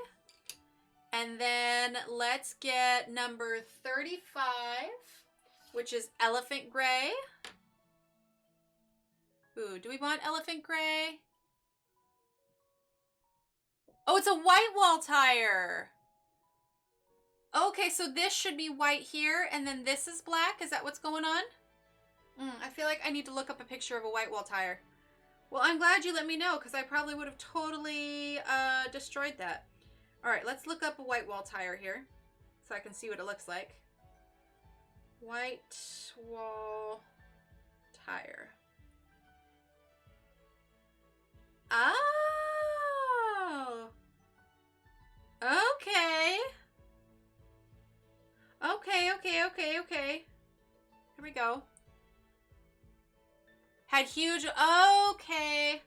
And then let's get number 35, which is Elephant Gray. Ooh, do we want Elephant Gray? Oh, it's a white wall tire. Okay, so this should be white here, and then this is black. Is that what's going on? I feel like I need to look up a picture of a white wall tire. Well, I'm glad you let me know, because I probably would have totally destroyed that. All right, let's look up a white wall tire here, so I can see what it looks like. White wall tire. Oh. Okay. Okay. Here we go. Had huge, okay.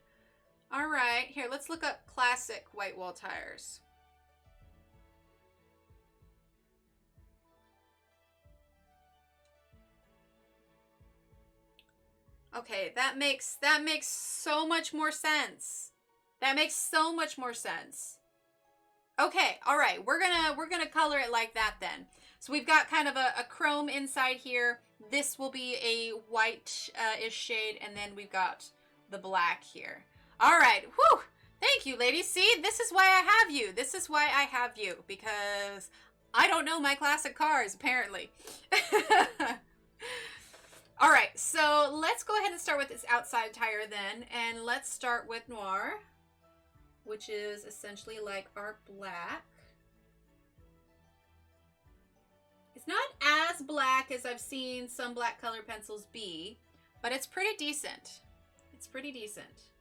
All right, here, let's look up classic white wall tires. Okay, that makes so much more sense. That makes so much more sense. Okay, all right, we're gonna color it like that then. So we've got kind of a chrome inside here. This will be a white-ish shade, and then we've got the black here. All right, whew! Thank you, ladies. See, this is why I have you. This is why I have you, because I don't know my classic cars, apparently. All right, so let's go ahead and start with this outside tire then, and let's start with Noir, which is essentially like our black. It's not as black as I've seen some black color pencils be, but it's pretty decent. It's pretty decent.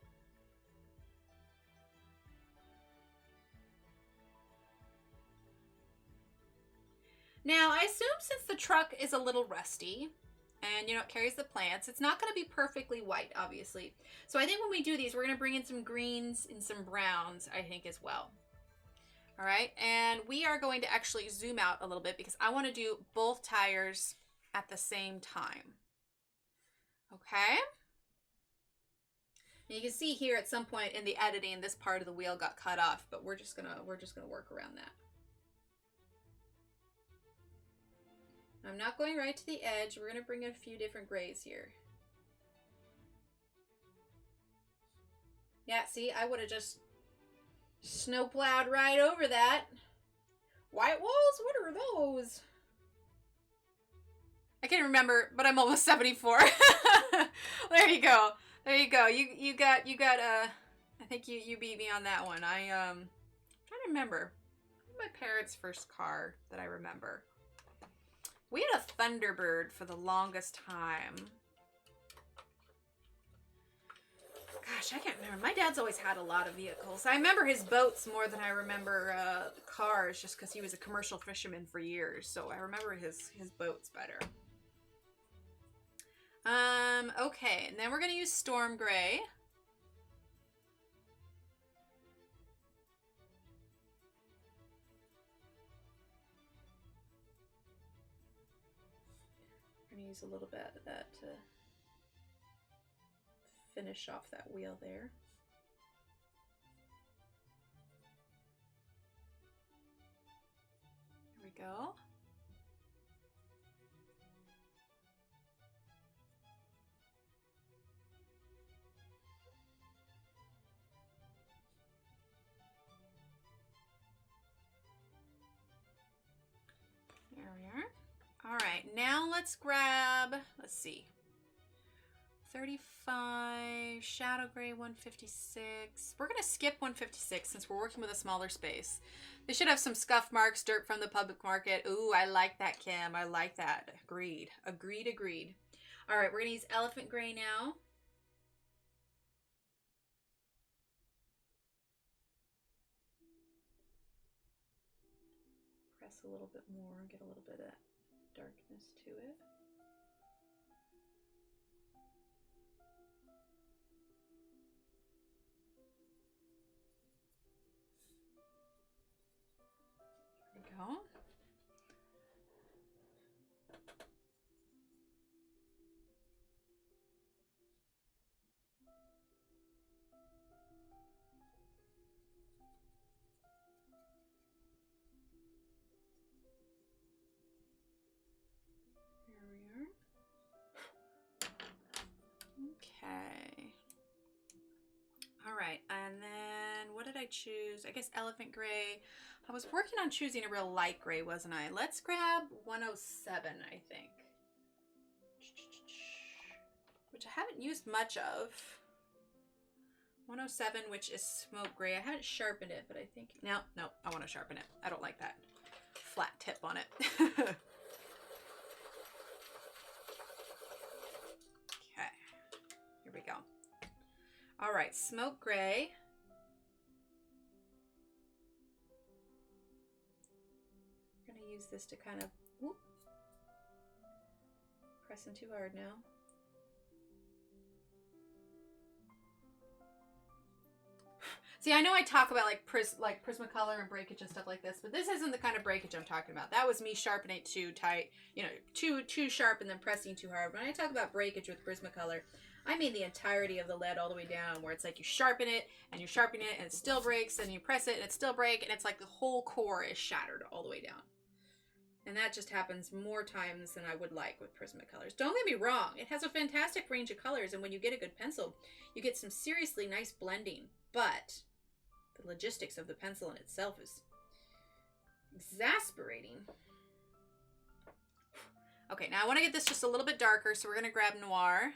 Now, I assume since the truck is a little rusty, and, you know, it carries the plants, it's not going to be perfectly white, obviously. So I think when we do these, we're going to bring in some greens and some browns, I think, as well. All right, and we are going to actually zoom out a little bit because I want to do both tires at the same time. Okay. And you can see here at some point in the editing, this part of the wheel got cut off, but we're just gonna work around that. I'm not going right to the edge. We're gonna bring in a few different grays here. Yeah, see, I would have just snowplowed right over that. White walls? What are those? I can't remember, but I'm almost 74. There you go. There you go. You got I think you beat me on that one. I'm trying to remember my parents' first car that I remember. We had a Thunderbird for the longest time. Gosh, I can't remember. My dad's always had a lot of vehicles. I remember his boats more than I remember cars, just because he was a commercial fisherman for years. So I remember his boats better. Okay, and then we're going to use Storm Gray. We're going to use a little bit of that to finish off that wheel there. There we go. There we are. All right, now let's grab, let's see, 35, Shadow Gray 156. We're gonna skip 156 since we're working with a smaller space. They should have some scuff marks, dirt from the public market. Ooh, I like that, Kim. I like that. Agreed. Agreed, agreed. All right, we're gonna use Elephant Gray now. Press a little bit more, get a little bit of that darkness to it. There we go. Okay. All right, and then what did I choose? I guess Elephant Gray. I was working on choosing a real light gray, wasn't I? Let's grab 107, I think. Which I haven't used much of. 107, which is smoke gray. I haven't sharpened it, but I think... No, I want to sharpen it. I don't like that flat tip on it. Okay. Here we go. All right, smoke gray. I'm going to use this to kind of... Whoop, pressing too hard now. See, I know I talk about like Prismacolor and breakage and stuff like this, but this isn't the kind of breakage I'm talking about. That was me sharpening it too tight, you know, too sharp and then pressing too hard. When I talk about breakage with Prismacolor, I mean the entirety of the lead all the way down, where it's like you sharpen it and you sharpen it and it still breaks, and you press it and it still breaks, and it's like the whole core is shattered all the way down. And that just happens more times than I would like with Prismacolors. Don't get me wrong, it has a fantastic range of colors, and when you get a good pencil, you get some seriously nice blending, but the logistics of the pencil in itself is exasperating. Okay, now I want to get this just a little bit darker, so we're going to grab Noir.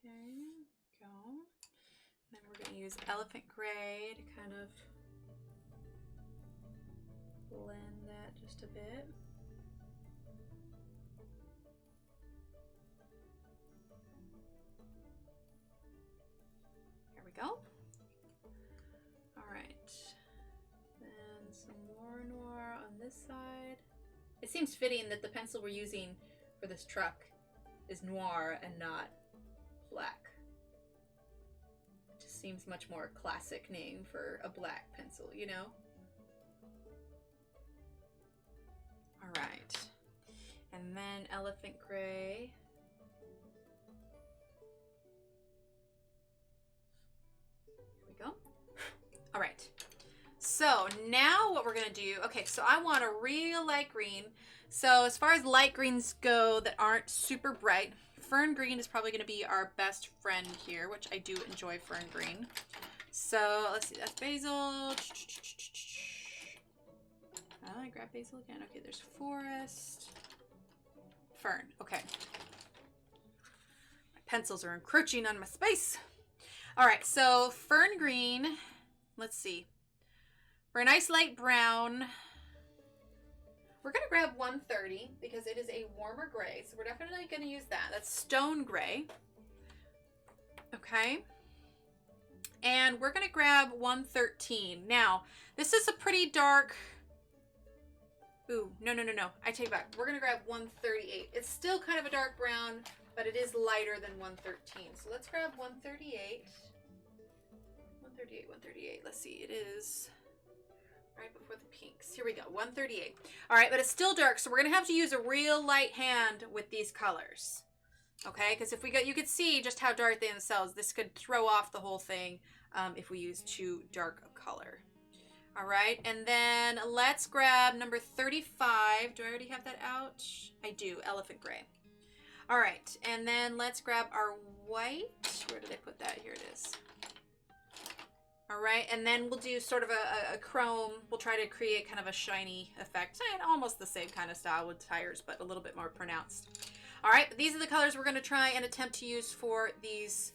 Okay, go. And then we're going to use Elephant Gray to kind of blend that just a bit. There we go. All right. Then some more Noir on this side. It seems fitting that the pencil we're using for this truck is Noir and not black. It just seems much more classic name for a black pencil, you know? All right. And then Elephant Gray. Here we go. All right. So now what we're going to do, okay, so I want a real light green. So as far as light greens go that aren't super bright, Fern Green is probably going to be our best friend here, which I do enjoy Fern Green. So let's see, that's Basil. I grab Basil again. Okay, there's Forest. Fern, okay. My pencils are encroaching on my space. All right, so Fern Green, let's see. For a nice light brown, we're going to grab 130 because it is a warmer gray. So we're definitely going to use that. That's Stone Gray. Okay. And we're going to grab 113. Now, this is a pretty dark... Ooh, no, no, no, no. I take it back. We're going to grab 138. It's still kind of a dark brown, but it is lighter than 113. So let's grab 138. 138, 138. Let's see. It is right before the pinks. Here we go. 138. All right, but it's still dark, so we're going to have to use a real light hand with these colors. Okay, because if we go, you could see just how dark they themselves. This could throw off the whole thing if we use too dark a color. All right, and then let's grab number 35. Do I already have that out? I do, elephant gray. All right, and then let's grab our white. Where did I put that? Here it is. All right, and then we'll do sort of a chrome. We'll try to create kind of a shiny effect. Almost the same kind of style with tires, but a little bit more pronounced. All right, these are the colors we're going to try and attempt to use for these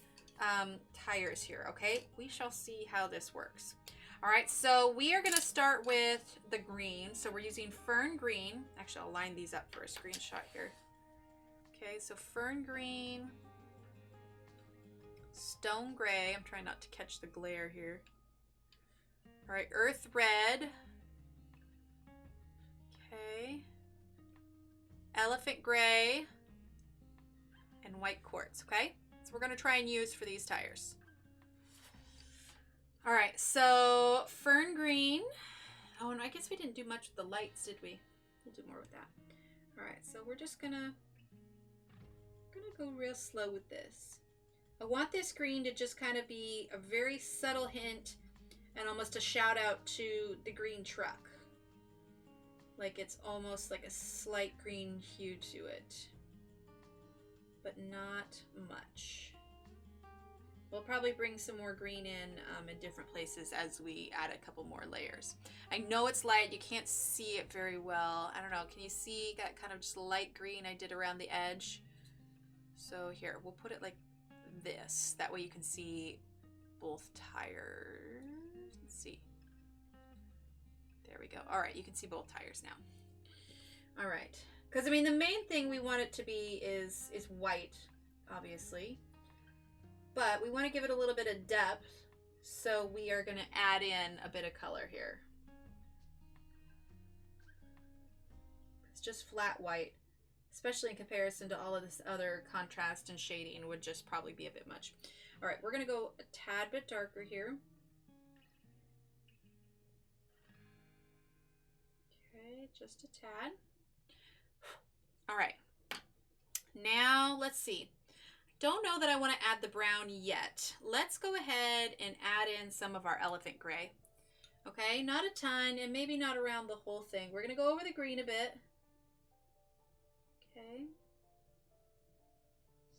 tires here, okay? We shall see how this works. All right, so we are going to start with the green. So we're using fern green. Actually, I'll line these up for a screenshot here. Okay, so fern green, stone gray. I'm trying not to catch the glare here. All right, earth red. Okay. Elephant gray. And white quartz, okay? So we're going to try and use for these tires. All right, so fern green. Oh, and I guess we didn't do much with the lights, did we? We'll do more with that. All right, so we're just gonna go real slow with this. I want this green to just kind of be a very subtle hint and almost a shout out to the green truck. Like it's almost like a slight green hue to it, but not much. We'll probably bring some more green in different places as we add a couple more layers. I know it's light, you can't see it very well. I don't know, can you see that kind of just light green I did around the edge? So here, we'll put it like this. That way you can see both tires. Let's see. There we go. All right, you can see both tires now. All right, because I mean the main thing we want it to be is white, obviously. But we want to give it a little bit of depth, so we are going to add in a bit of color here. It's just flat white, especially in comparison to all of this other contrast and shading would just probably be a bit much. All right, we're going to go a tad bit darker here. Okay, just a tad. All right, now let's see. Don't know that I want to add the brown yet. Let's go ahead and add in some of our elephant gray. Okay, not a ton, and maybe not around the whole thing. We're going to go over the green a bit. Okay.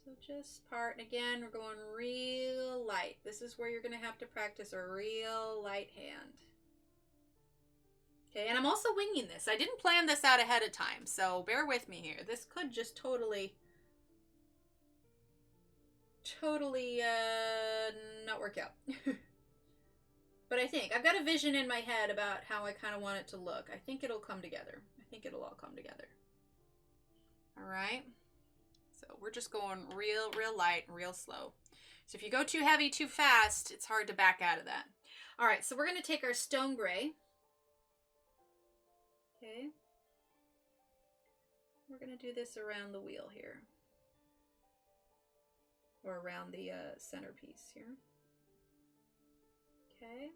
So just part, and again, we're going real light. This is where you're going to have to practice a real light hand. Okay, and I'm also winging this. I didn't plan this out ahead of time, so bear with me here. This could just totally not work out. But I think I've got a vision in my head about how I kind of want it to look. I think it'll come together. I think it'll all come together. All right, so we're just going real light and real slow. So if you go too heavy too fast, it's hard to back out of that. All right, so we're going to take our stone gray. Okay, we're going to do this around the wheel here, or around the centerpiece here. Okay,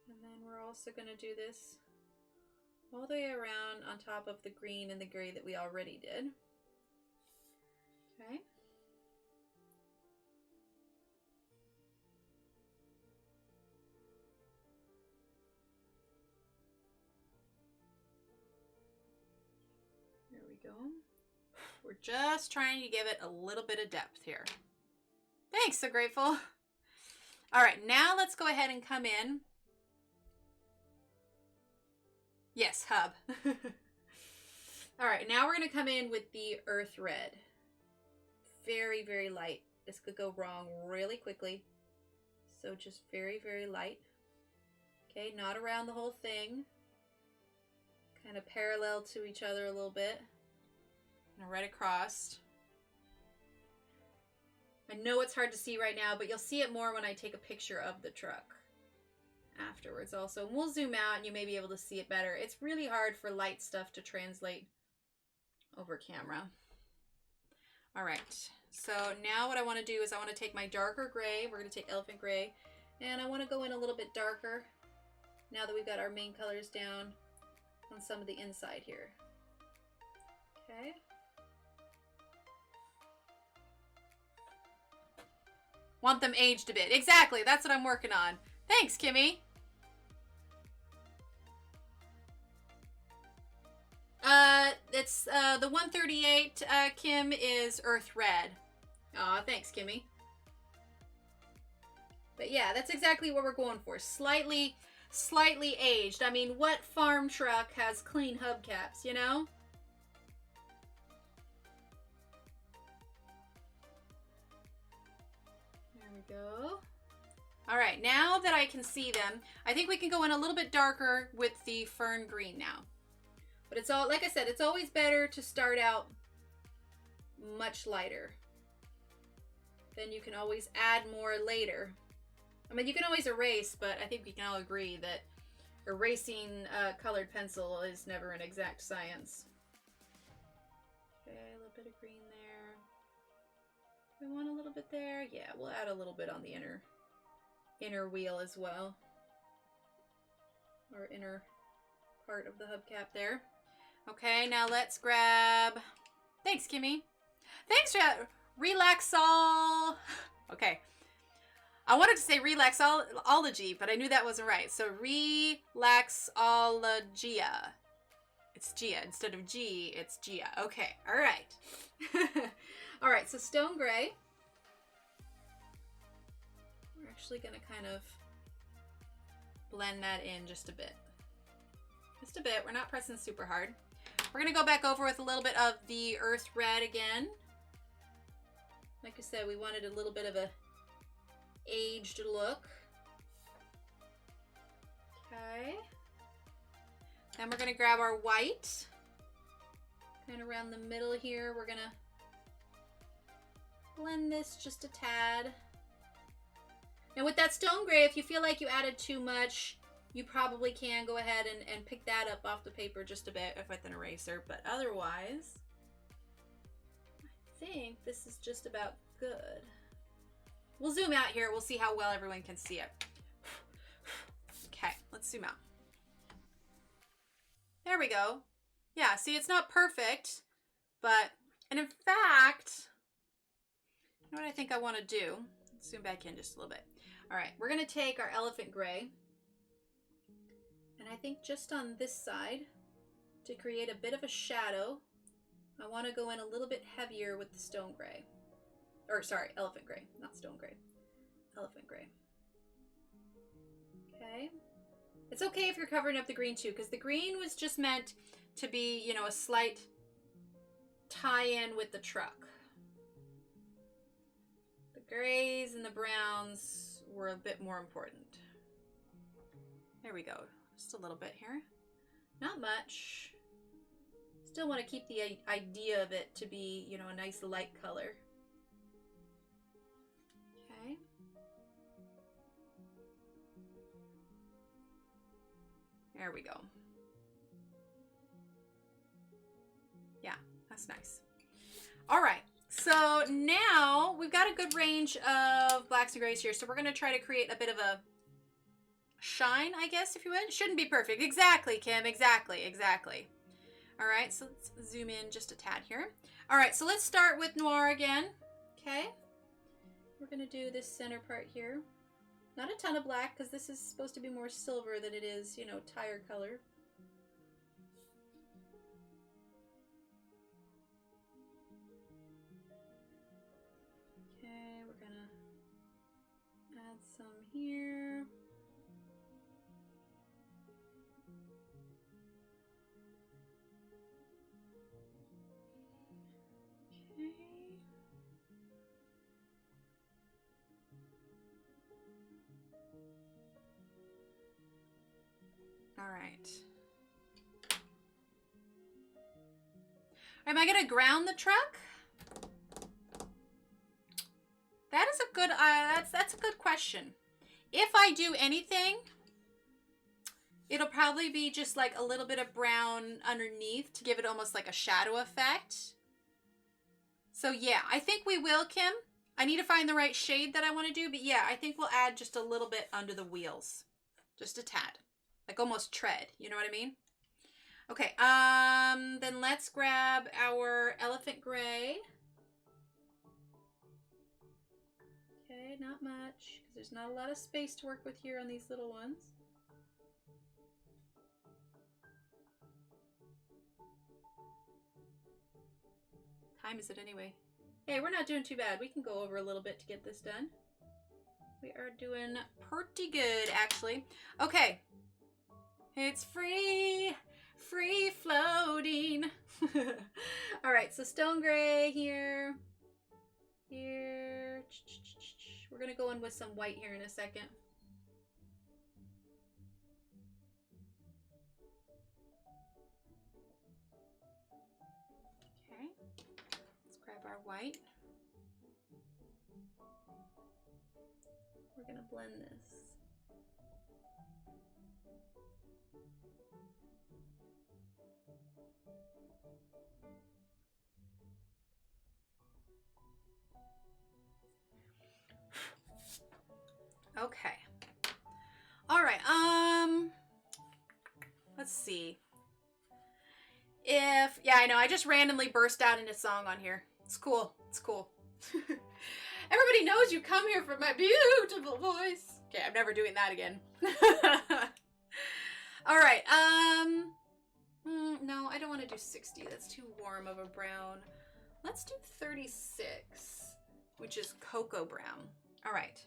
and then we're also going to do this all the way around on top of the green and the gray that we already did. Okay. There we go. We're just trying to give it a little bit of depth here. Thanks, so grateful. All right, now let's go ahead and come in. Yes, hub. All right, now we're going to come in with the earth red. Very light. This could go wrong really quickly. So just very light. Okay, not around the whole thing. Kind of parallel to each other a little bit. And right across. I know it's hard to see right now, but you'll see it more when I take a picture of the truck. afterwards also. And we'll zoom out and you may be able to see it better. It's really hard for light stuff to translate over camera. All right, so now what I want to do is I want to take my darker gray. We're going to take elephant gray, and I want to go in a little bit darker now that we've got our main colors down on some of the inside here. Okay. Want them aged a bit. Exactly, that's what I'm working on. Thanks, Kimmy. It's the 138, Kim, is Earth Red. Aw, thanks, Kimmy. But yeah, that's exactly what we're going for. Slightly aged. I mean, what farm truck has clean hubcaps, you know? There we go. All right, now that I can see them, I think we can go in a little bit darker with the fern green now. But it's all, like I said, it's always better to start out much lighter. Then you can always add more later. I mean, you can always erase, but I think we can all agree that erasing colored pencil is never an exact science. Okay, a little bit of green there. We want a little bit there. Yeah, we'll add a little bit on the inner wheel as well. Or inner part of the hubcap there. Okay, now let's grab... Thanks, Kimmy. Thanks, Relaxol. Okay. I wanted to say Relaxology, but I knew that wasn't right. So Relaxologia. It's Gia. Instead of G, it's Gia. Okay, all right. All right, so stone gray. We're actually going to kind of blend that in just a bit. Just a bit. We're not pressing super hard. We're going to go back over with a little bit of the earth red again. Like I said, we wanted a little bit of a aged look. Okay. Then we're going to grab our white. Kind of around the middle here. We're going to blend this just a tad. Now with that stone gray, if you feel like you added too much, you probably can go ahead and pick that up off the paper just a bit with an eraser, but otherwise, I think this is just about good. We'll zoom out here. We'll see how well everyone can see it. Okay, let's zoom out. There we go. Yeah, see, it's not perfect, but, and in fact, you know what I think I want to do? Let's zoom back in just a little bit. All right, we're going to take our elephant gray, and I think just on this side, to create a bit of a shadow, I want to go in a little bit heavier with the stone gray. Or sorry, elephant gray, not stone gray. Elephant gray. Okay. It's okay if you're covering up the green too, because the green was just meant to be, you know, a slight tie-in with the truck. The grays and the browns were a bit more important. There we go. Just a little bit here. Not much. Still want to keep the idea of it to be, you know, a nice light color. Okay. There we go. Yeah, that's nice. All right. So now we've got a good range of blacks and grays here. So we're going to try to create a bit of a shine, I guess, if you would. Shouldn't be perfect. Exactly, Kim. Exactly. Exactly. All right. So let's zoom in just a tad here. All right. So let's start with noir again. Okay. We're going to do this center part here. Not a ton of black because this is supposed to be more silver than it is, you know, tire color. Okay, we're going to add some here. Okay. All right. Am I going to ground the truck? That is a good, that's a good question. If I do anything, It'll probably be just like a little bit of brown underneath to give it almost like a shadow effect. So yeah, I think we will, Kim. I need to find the right shade that I want to do, but yeah, I think we'll add just a little bit under the wheels. Just a tad. Like almost tread, you know what I mean? Okay, then let's grab our elephant gray. Okay, not much, because there's not a lot of space to work with here on these little ones. Time is it anyway? Hey, we're not doing too bad. We can go over a little bit to get this done. We are doing pretty good, actually. Okay. It's free floating. All right, so stone gray here. Here. We're going to go in with some white here in a second. Okay. Let's grab our white. We're going to blend this. Okay. All right. Let's see. Yeah, I know. I just randomly burst out into song on here. It's cool. It's cool. Everybody knows you come here for my beautiful voice. Okay, I'm never doing that again. All right. No, I don't want to do 60. That's too warm of a brown. Let's do 36, which is cocoa brown. All right.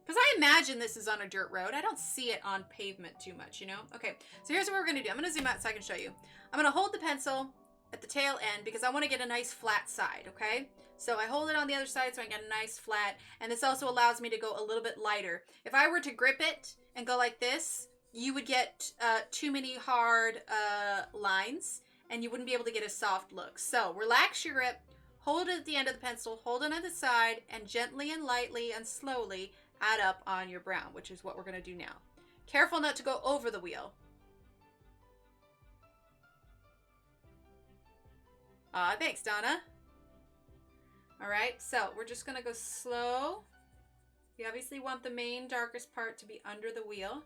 Because I imagine this is on a dirt road. I don't see it on pavement too much, you know? Okay, so here's what we're going to do. I'm going to zoom out so I can show you. I'm going to hold the pencil at the tail end because I want to get a nice flat side, okay? So I hold it on the other side so I get a nice flat, and this also allows me to go a little bit lighter. If I were to grip it and go like this, you would get too many hard lines, and you wouldn't be able to get a soft look. So relax your grip, hold it at the end of the pencil, hold it on the side, and gently and lightly and slowly add up on your brown, which is what we're going to do now. Careful not to go over the wheel. Thanks, Donna. All right, so we're just going to go slow. We obviously want the main darkest part to be under the wheel.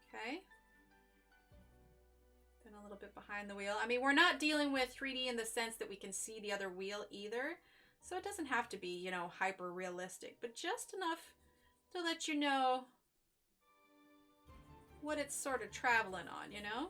Okay. Then a little bit behind the wheel. I mean, we're not dealing with 3D in the sense that we can see the other wheel either. So it doesn't have to be, you know, hyper realistic, but just enough to let you know what it's sort of traveling on, you know?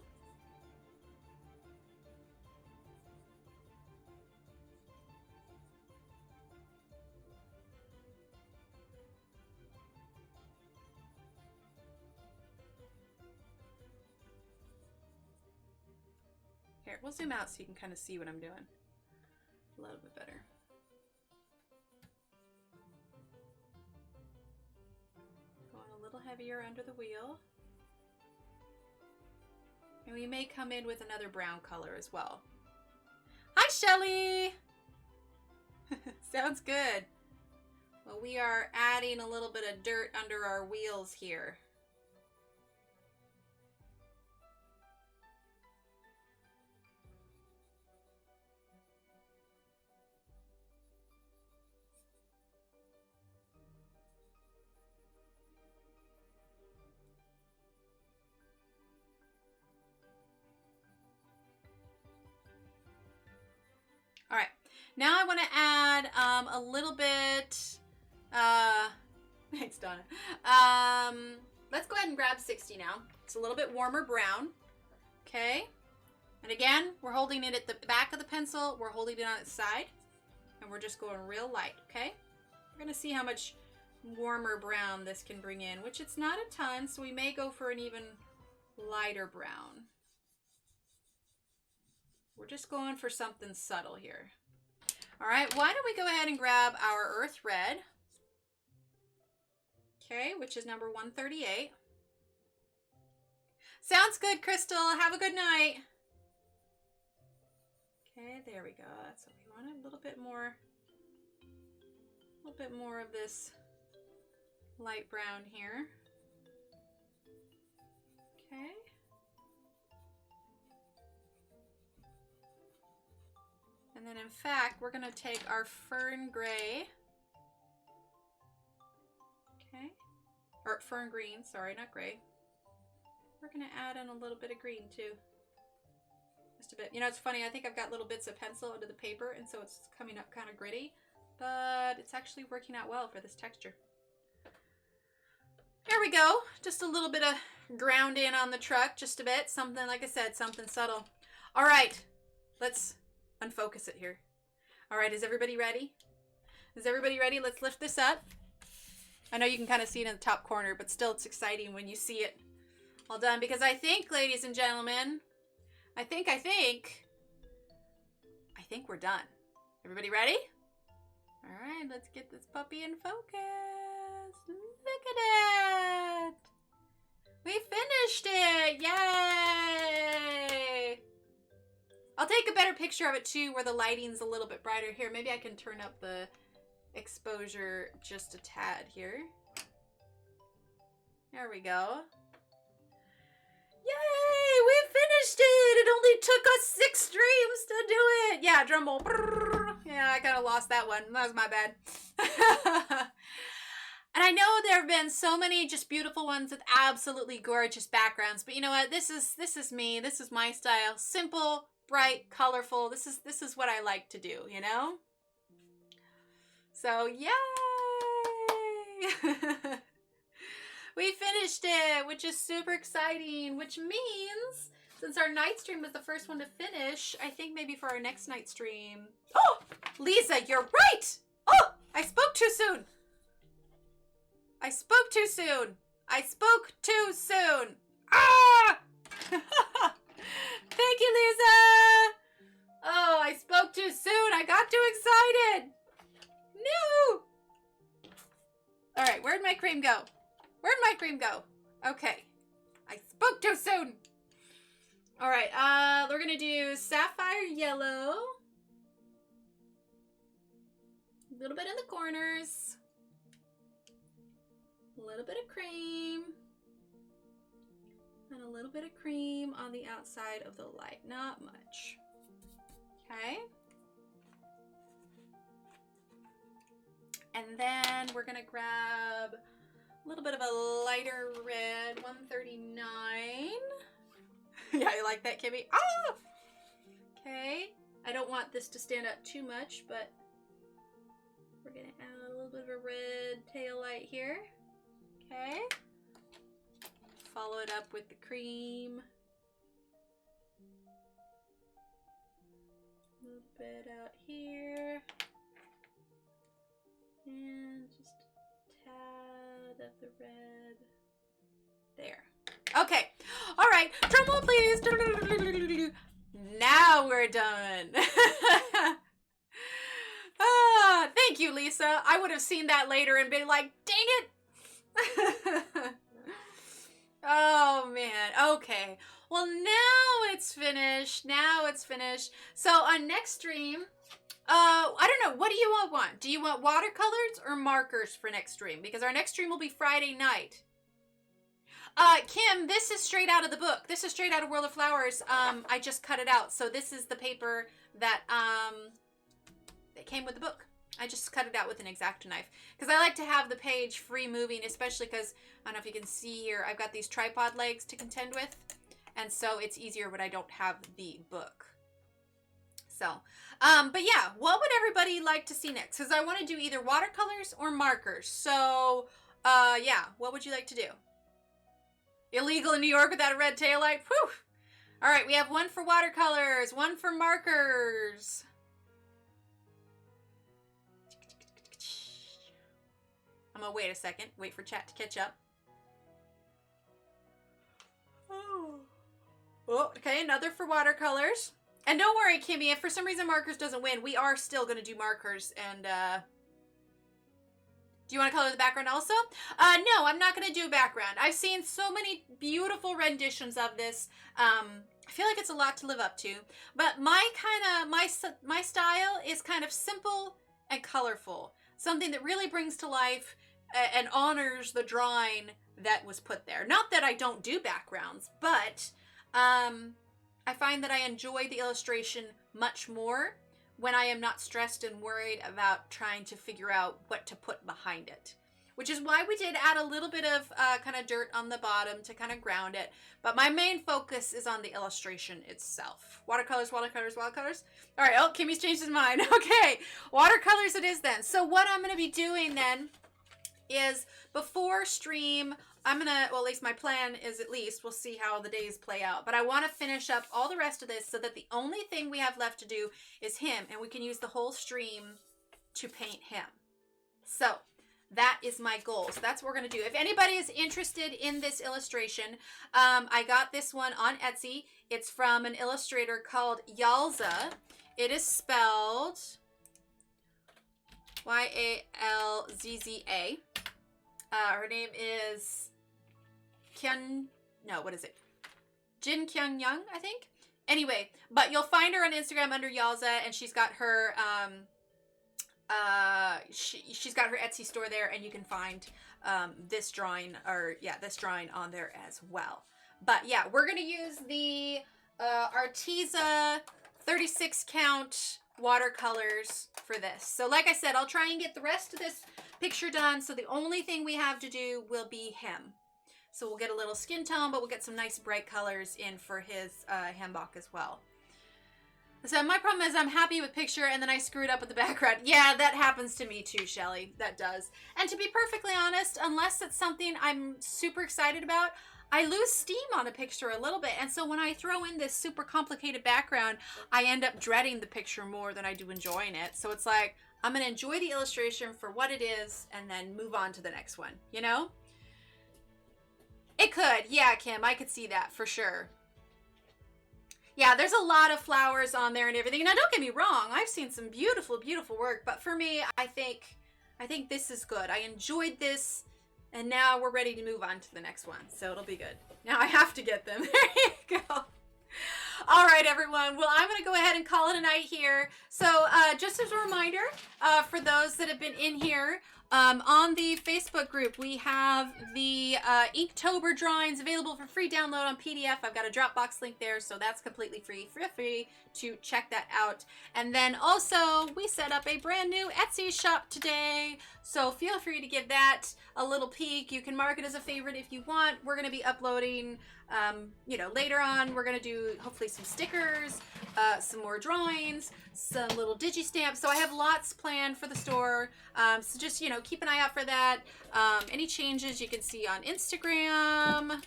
Here, we'll zoom out so you can kind of see what I'm doing a little bit better. A little heavier under the wheel. And we may come in with another brown color as well. Hi, Shelly! Sounds good. Well, we are adding a little bit of dirt under our wheels here. All right, now I want to add a little bit, thanks Donna. Let's go ahead and grab 60 now. It's a little bit warmer brown, okay? And again, we're holding it at the back of the pencil, we're holding it on its side, and we're just going real light, okay? We're gonna see how much warmer brown this can bring in, which it's not a ton, so we may go for an even lighter brown. We're just going for something subtle here. All right, why don't we go ahead and grab our earth red, okay, which is number 138. Sounds good, Crystal. Have a good night. Okay, there we go. That's what we want. A little bit more of this light brown here. Okay. And then in fact, we're gonna take our fern gray. Okay. Or fern green, sorry, not gray. We're gonna add in a little bit of green too. Just a bit. You know, it's funny, I think I've got little bits of pencil under the paper, and so it's coming up kind of gritty, but it's actually working out well for this texture. There we go. Just a little bit of ground in on the truck, just a bit. Something, like I said, something subtle. All right, let's unfocus it here. All right, is everybody ready? Is everybody ready? Let's lift this up. I know you can kind of see it in the top corner, but still it's exciting when you see it all done, because I think, ladies and gentlemen, I think we're done. Everybody ready? All right, let's get this puppy in focus. Look at it. We finished it. Yay. I'll take a better picture of it too, where the lighting's a little bit brighter. Here, maybe I can turn up the exposure just a tad here. There we go. Yay! We finished it! It only took us 6 streams to do it! Yeah, drum roll. Yeah, I kind of lost that one. That was my bad. And I know there have been so many just beautiful ones with absolutely gorgeous backgrounds, but you know what? This is me. This is my style. Simple, bright, colorful. This is what I like to do, you know? So, yay! We finished it, which is super exciting, which means since our night stream was the first one to finish, I think maybe for our next night stream. Oh, Lisa, you're right. Oh, I spoke too soon. I spoke too soon. I spoke too soon. Ah! Thank you, Lisa. Oh, I spoke too soon. I got too excited. No. All right, where'd my cream go? Where'd my cream go? Okay. I spoke too soon. All right, we're gonna do sapphire yellow. A little bit in the corners. A little bit of cream. And a little bit of cream on the outside of the light. Not much. Okay. And then we're gonna grab a little bit of a lighter red, 139. Yeah, you like that, Kimmy? Ah! Okay. I don't want this to stand out too much, but we're gonna add a little bit of a red tail light here. Okay. Follow it up with the cream. A little bit out here. And just a tad of the red. There. Okay. All right. Drum roll, please. Now we're done. Thank you, Lisa. I would have seen that later and been like, dang it. Oh, man. Okay. Well, now it's finished. Now it's finished. So on next stream, I don't know. What do you all want? Do you want watercolors or markers for next stream? Because our next stream will be Friday night. Kim, this is straight out of the book. This is straight out of World of Flowers. I just cut it out. So this is the paper that came with the book. I just cut it out with an X-Acto knife. Because I like to have the page free moving, especially because, I don't know if you can see here, I've got these tripod legs to contend with. And so it's easier when I don't have the book. So, but yeah, what would everybody like to see next? Because I want to do either watercolors or markers. So, yeah, what would you like to do? Illegal in New York without a red taillight? Whew! All right, we have one for watercolors, one for markers. I'm gonna wait a second, wait for chat to catch up. Oh, okay, another for watercolors. And don't worry, Kimmy, if for some reason markers doesn't win, we are still going to do markers. And, do you want to color the background also? No, I'm not going to do a background. I've seen so many beautiful renditions of this. I feel like it's a lot to live up to. But my style is kind of simple and colorful. Something that really brings to life and honors the drawing that was put there. Not that I don't do backgrounds, but I find that I enjoy the illustration much more when I am not stressed and worried about trying to figure out what to put behind it. Which is why we did add a little bit of kind of dirt on the bottom to kind of ground it. But my main focus is on the illustration itself. Watercolors, watercolors, watercolors. All right, oh, Kimmy's changed his mind. Okay, watercolors it is then. So what I'm going to be doing then is before stream, I'm going to, well, at least my plan is at least, we'll see how the days play out. But I want to finish up all the rest of this so that the only thing we have left to do is him. And we can use the whole stream to paint him. So that is my goal. So that's what we're going to do. If anybody is interested in this illustration, I got this one on Etsy. It's from an illustrator called Yalza. It is spelled Y-A-L-Z-Z-A. Her name is Jin Kyung Young, I think. Anyway, but you'll find her on Instagram under Yalza, and she's got her she's got her Etsy store there, and you can find this drawing on there as well. But yeah, we're gonna use the Arteza 36 count watercolors for this. So like I said, I'll try and get the rest of this picture done, so the only thing we have to do will be him. So we'll get a little skin tone, but we'll get some nice bright colors in for his hanbok as well. So my problem is I'm happy with picture and then I screwed up with the background. Yeah, that happens to me too, Shelly. That does. And to be perfectly honest, unless it's something I'm super excited about, I lose steam on a picture a little bit. And so when I throw in this super complicated background, I end up dreading the picture more than I do enjoying it. So it's like, I'm going to enjoy the illustration for what it is and then move on to the next one, you know? It could. Yeah, Kim, I could see that for sure. Yeah, there's a lot of flowers on there and everything. Now, don't get me wrong. I've seen some beautiful, beautiful work. But for me, I think this is good. I enjoyed this. And now we're ready to move on to the next one. So it'll be good. Now I have to get them. There you go. All right, everyone. Well, I'm going to go ahead and call it a night here. So just as a reminder, for those that have been in here, on the Facebook group, we have the Inktober drawings available for free download on PDF. I've got a Dropbox link there, so that's completely free. Feel free to check that out. And then also, we set up a brand new Etsy shop today, so feel free to give that a little peek. You can mark it as a favorite if you want. We're going to be uploading, later on. We're going to do hopefully some stickers, some more drawings, some little digi stamps. So I have lots planned for the store. So just, keep an eye out for that. Any changes you can see on Instagram.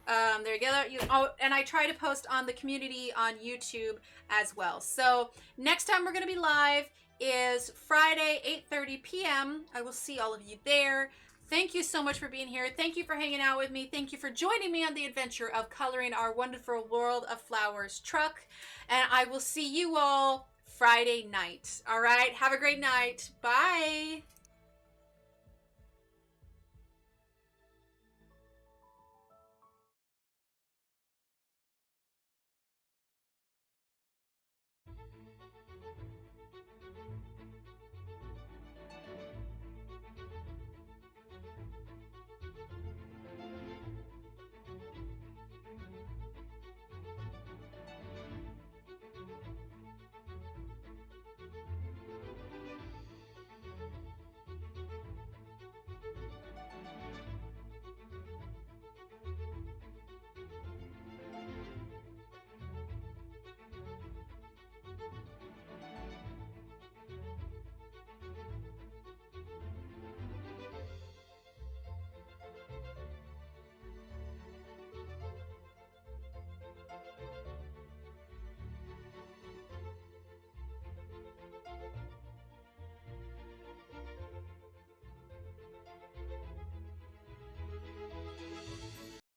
There you go. And I try to post on the community on YouTube as well. So next time we're going to be live is Friday, 8:30 p.m. I will see all of you there. Thank you so much for being here. Thank you for hanging out with me. Thank you for joining me on the adventure of coloring our wonderful World of Flowers truck. And I will see you all Friday night. All right. Have a great night. Bye.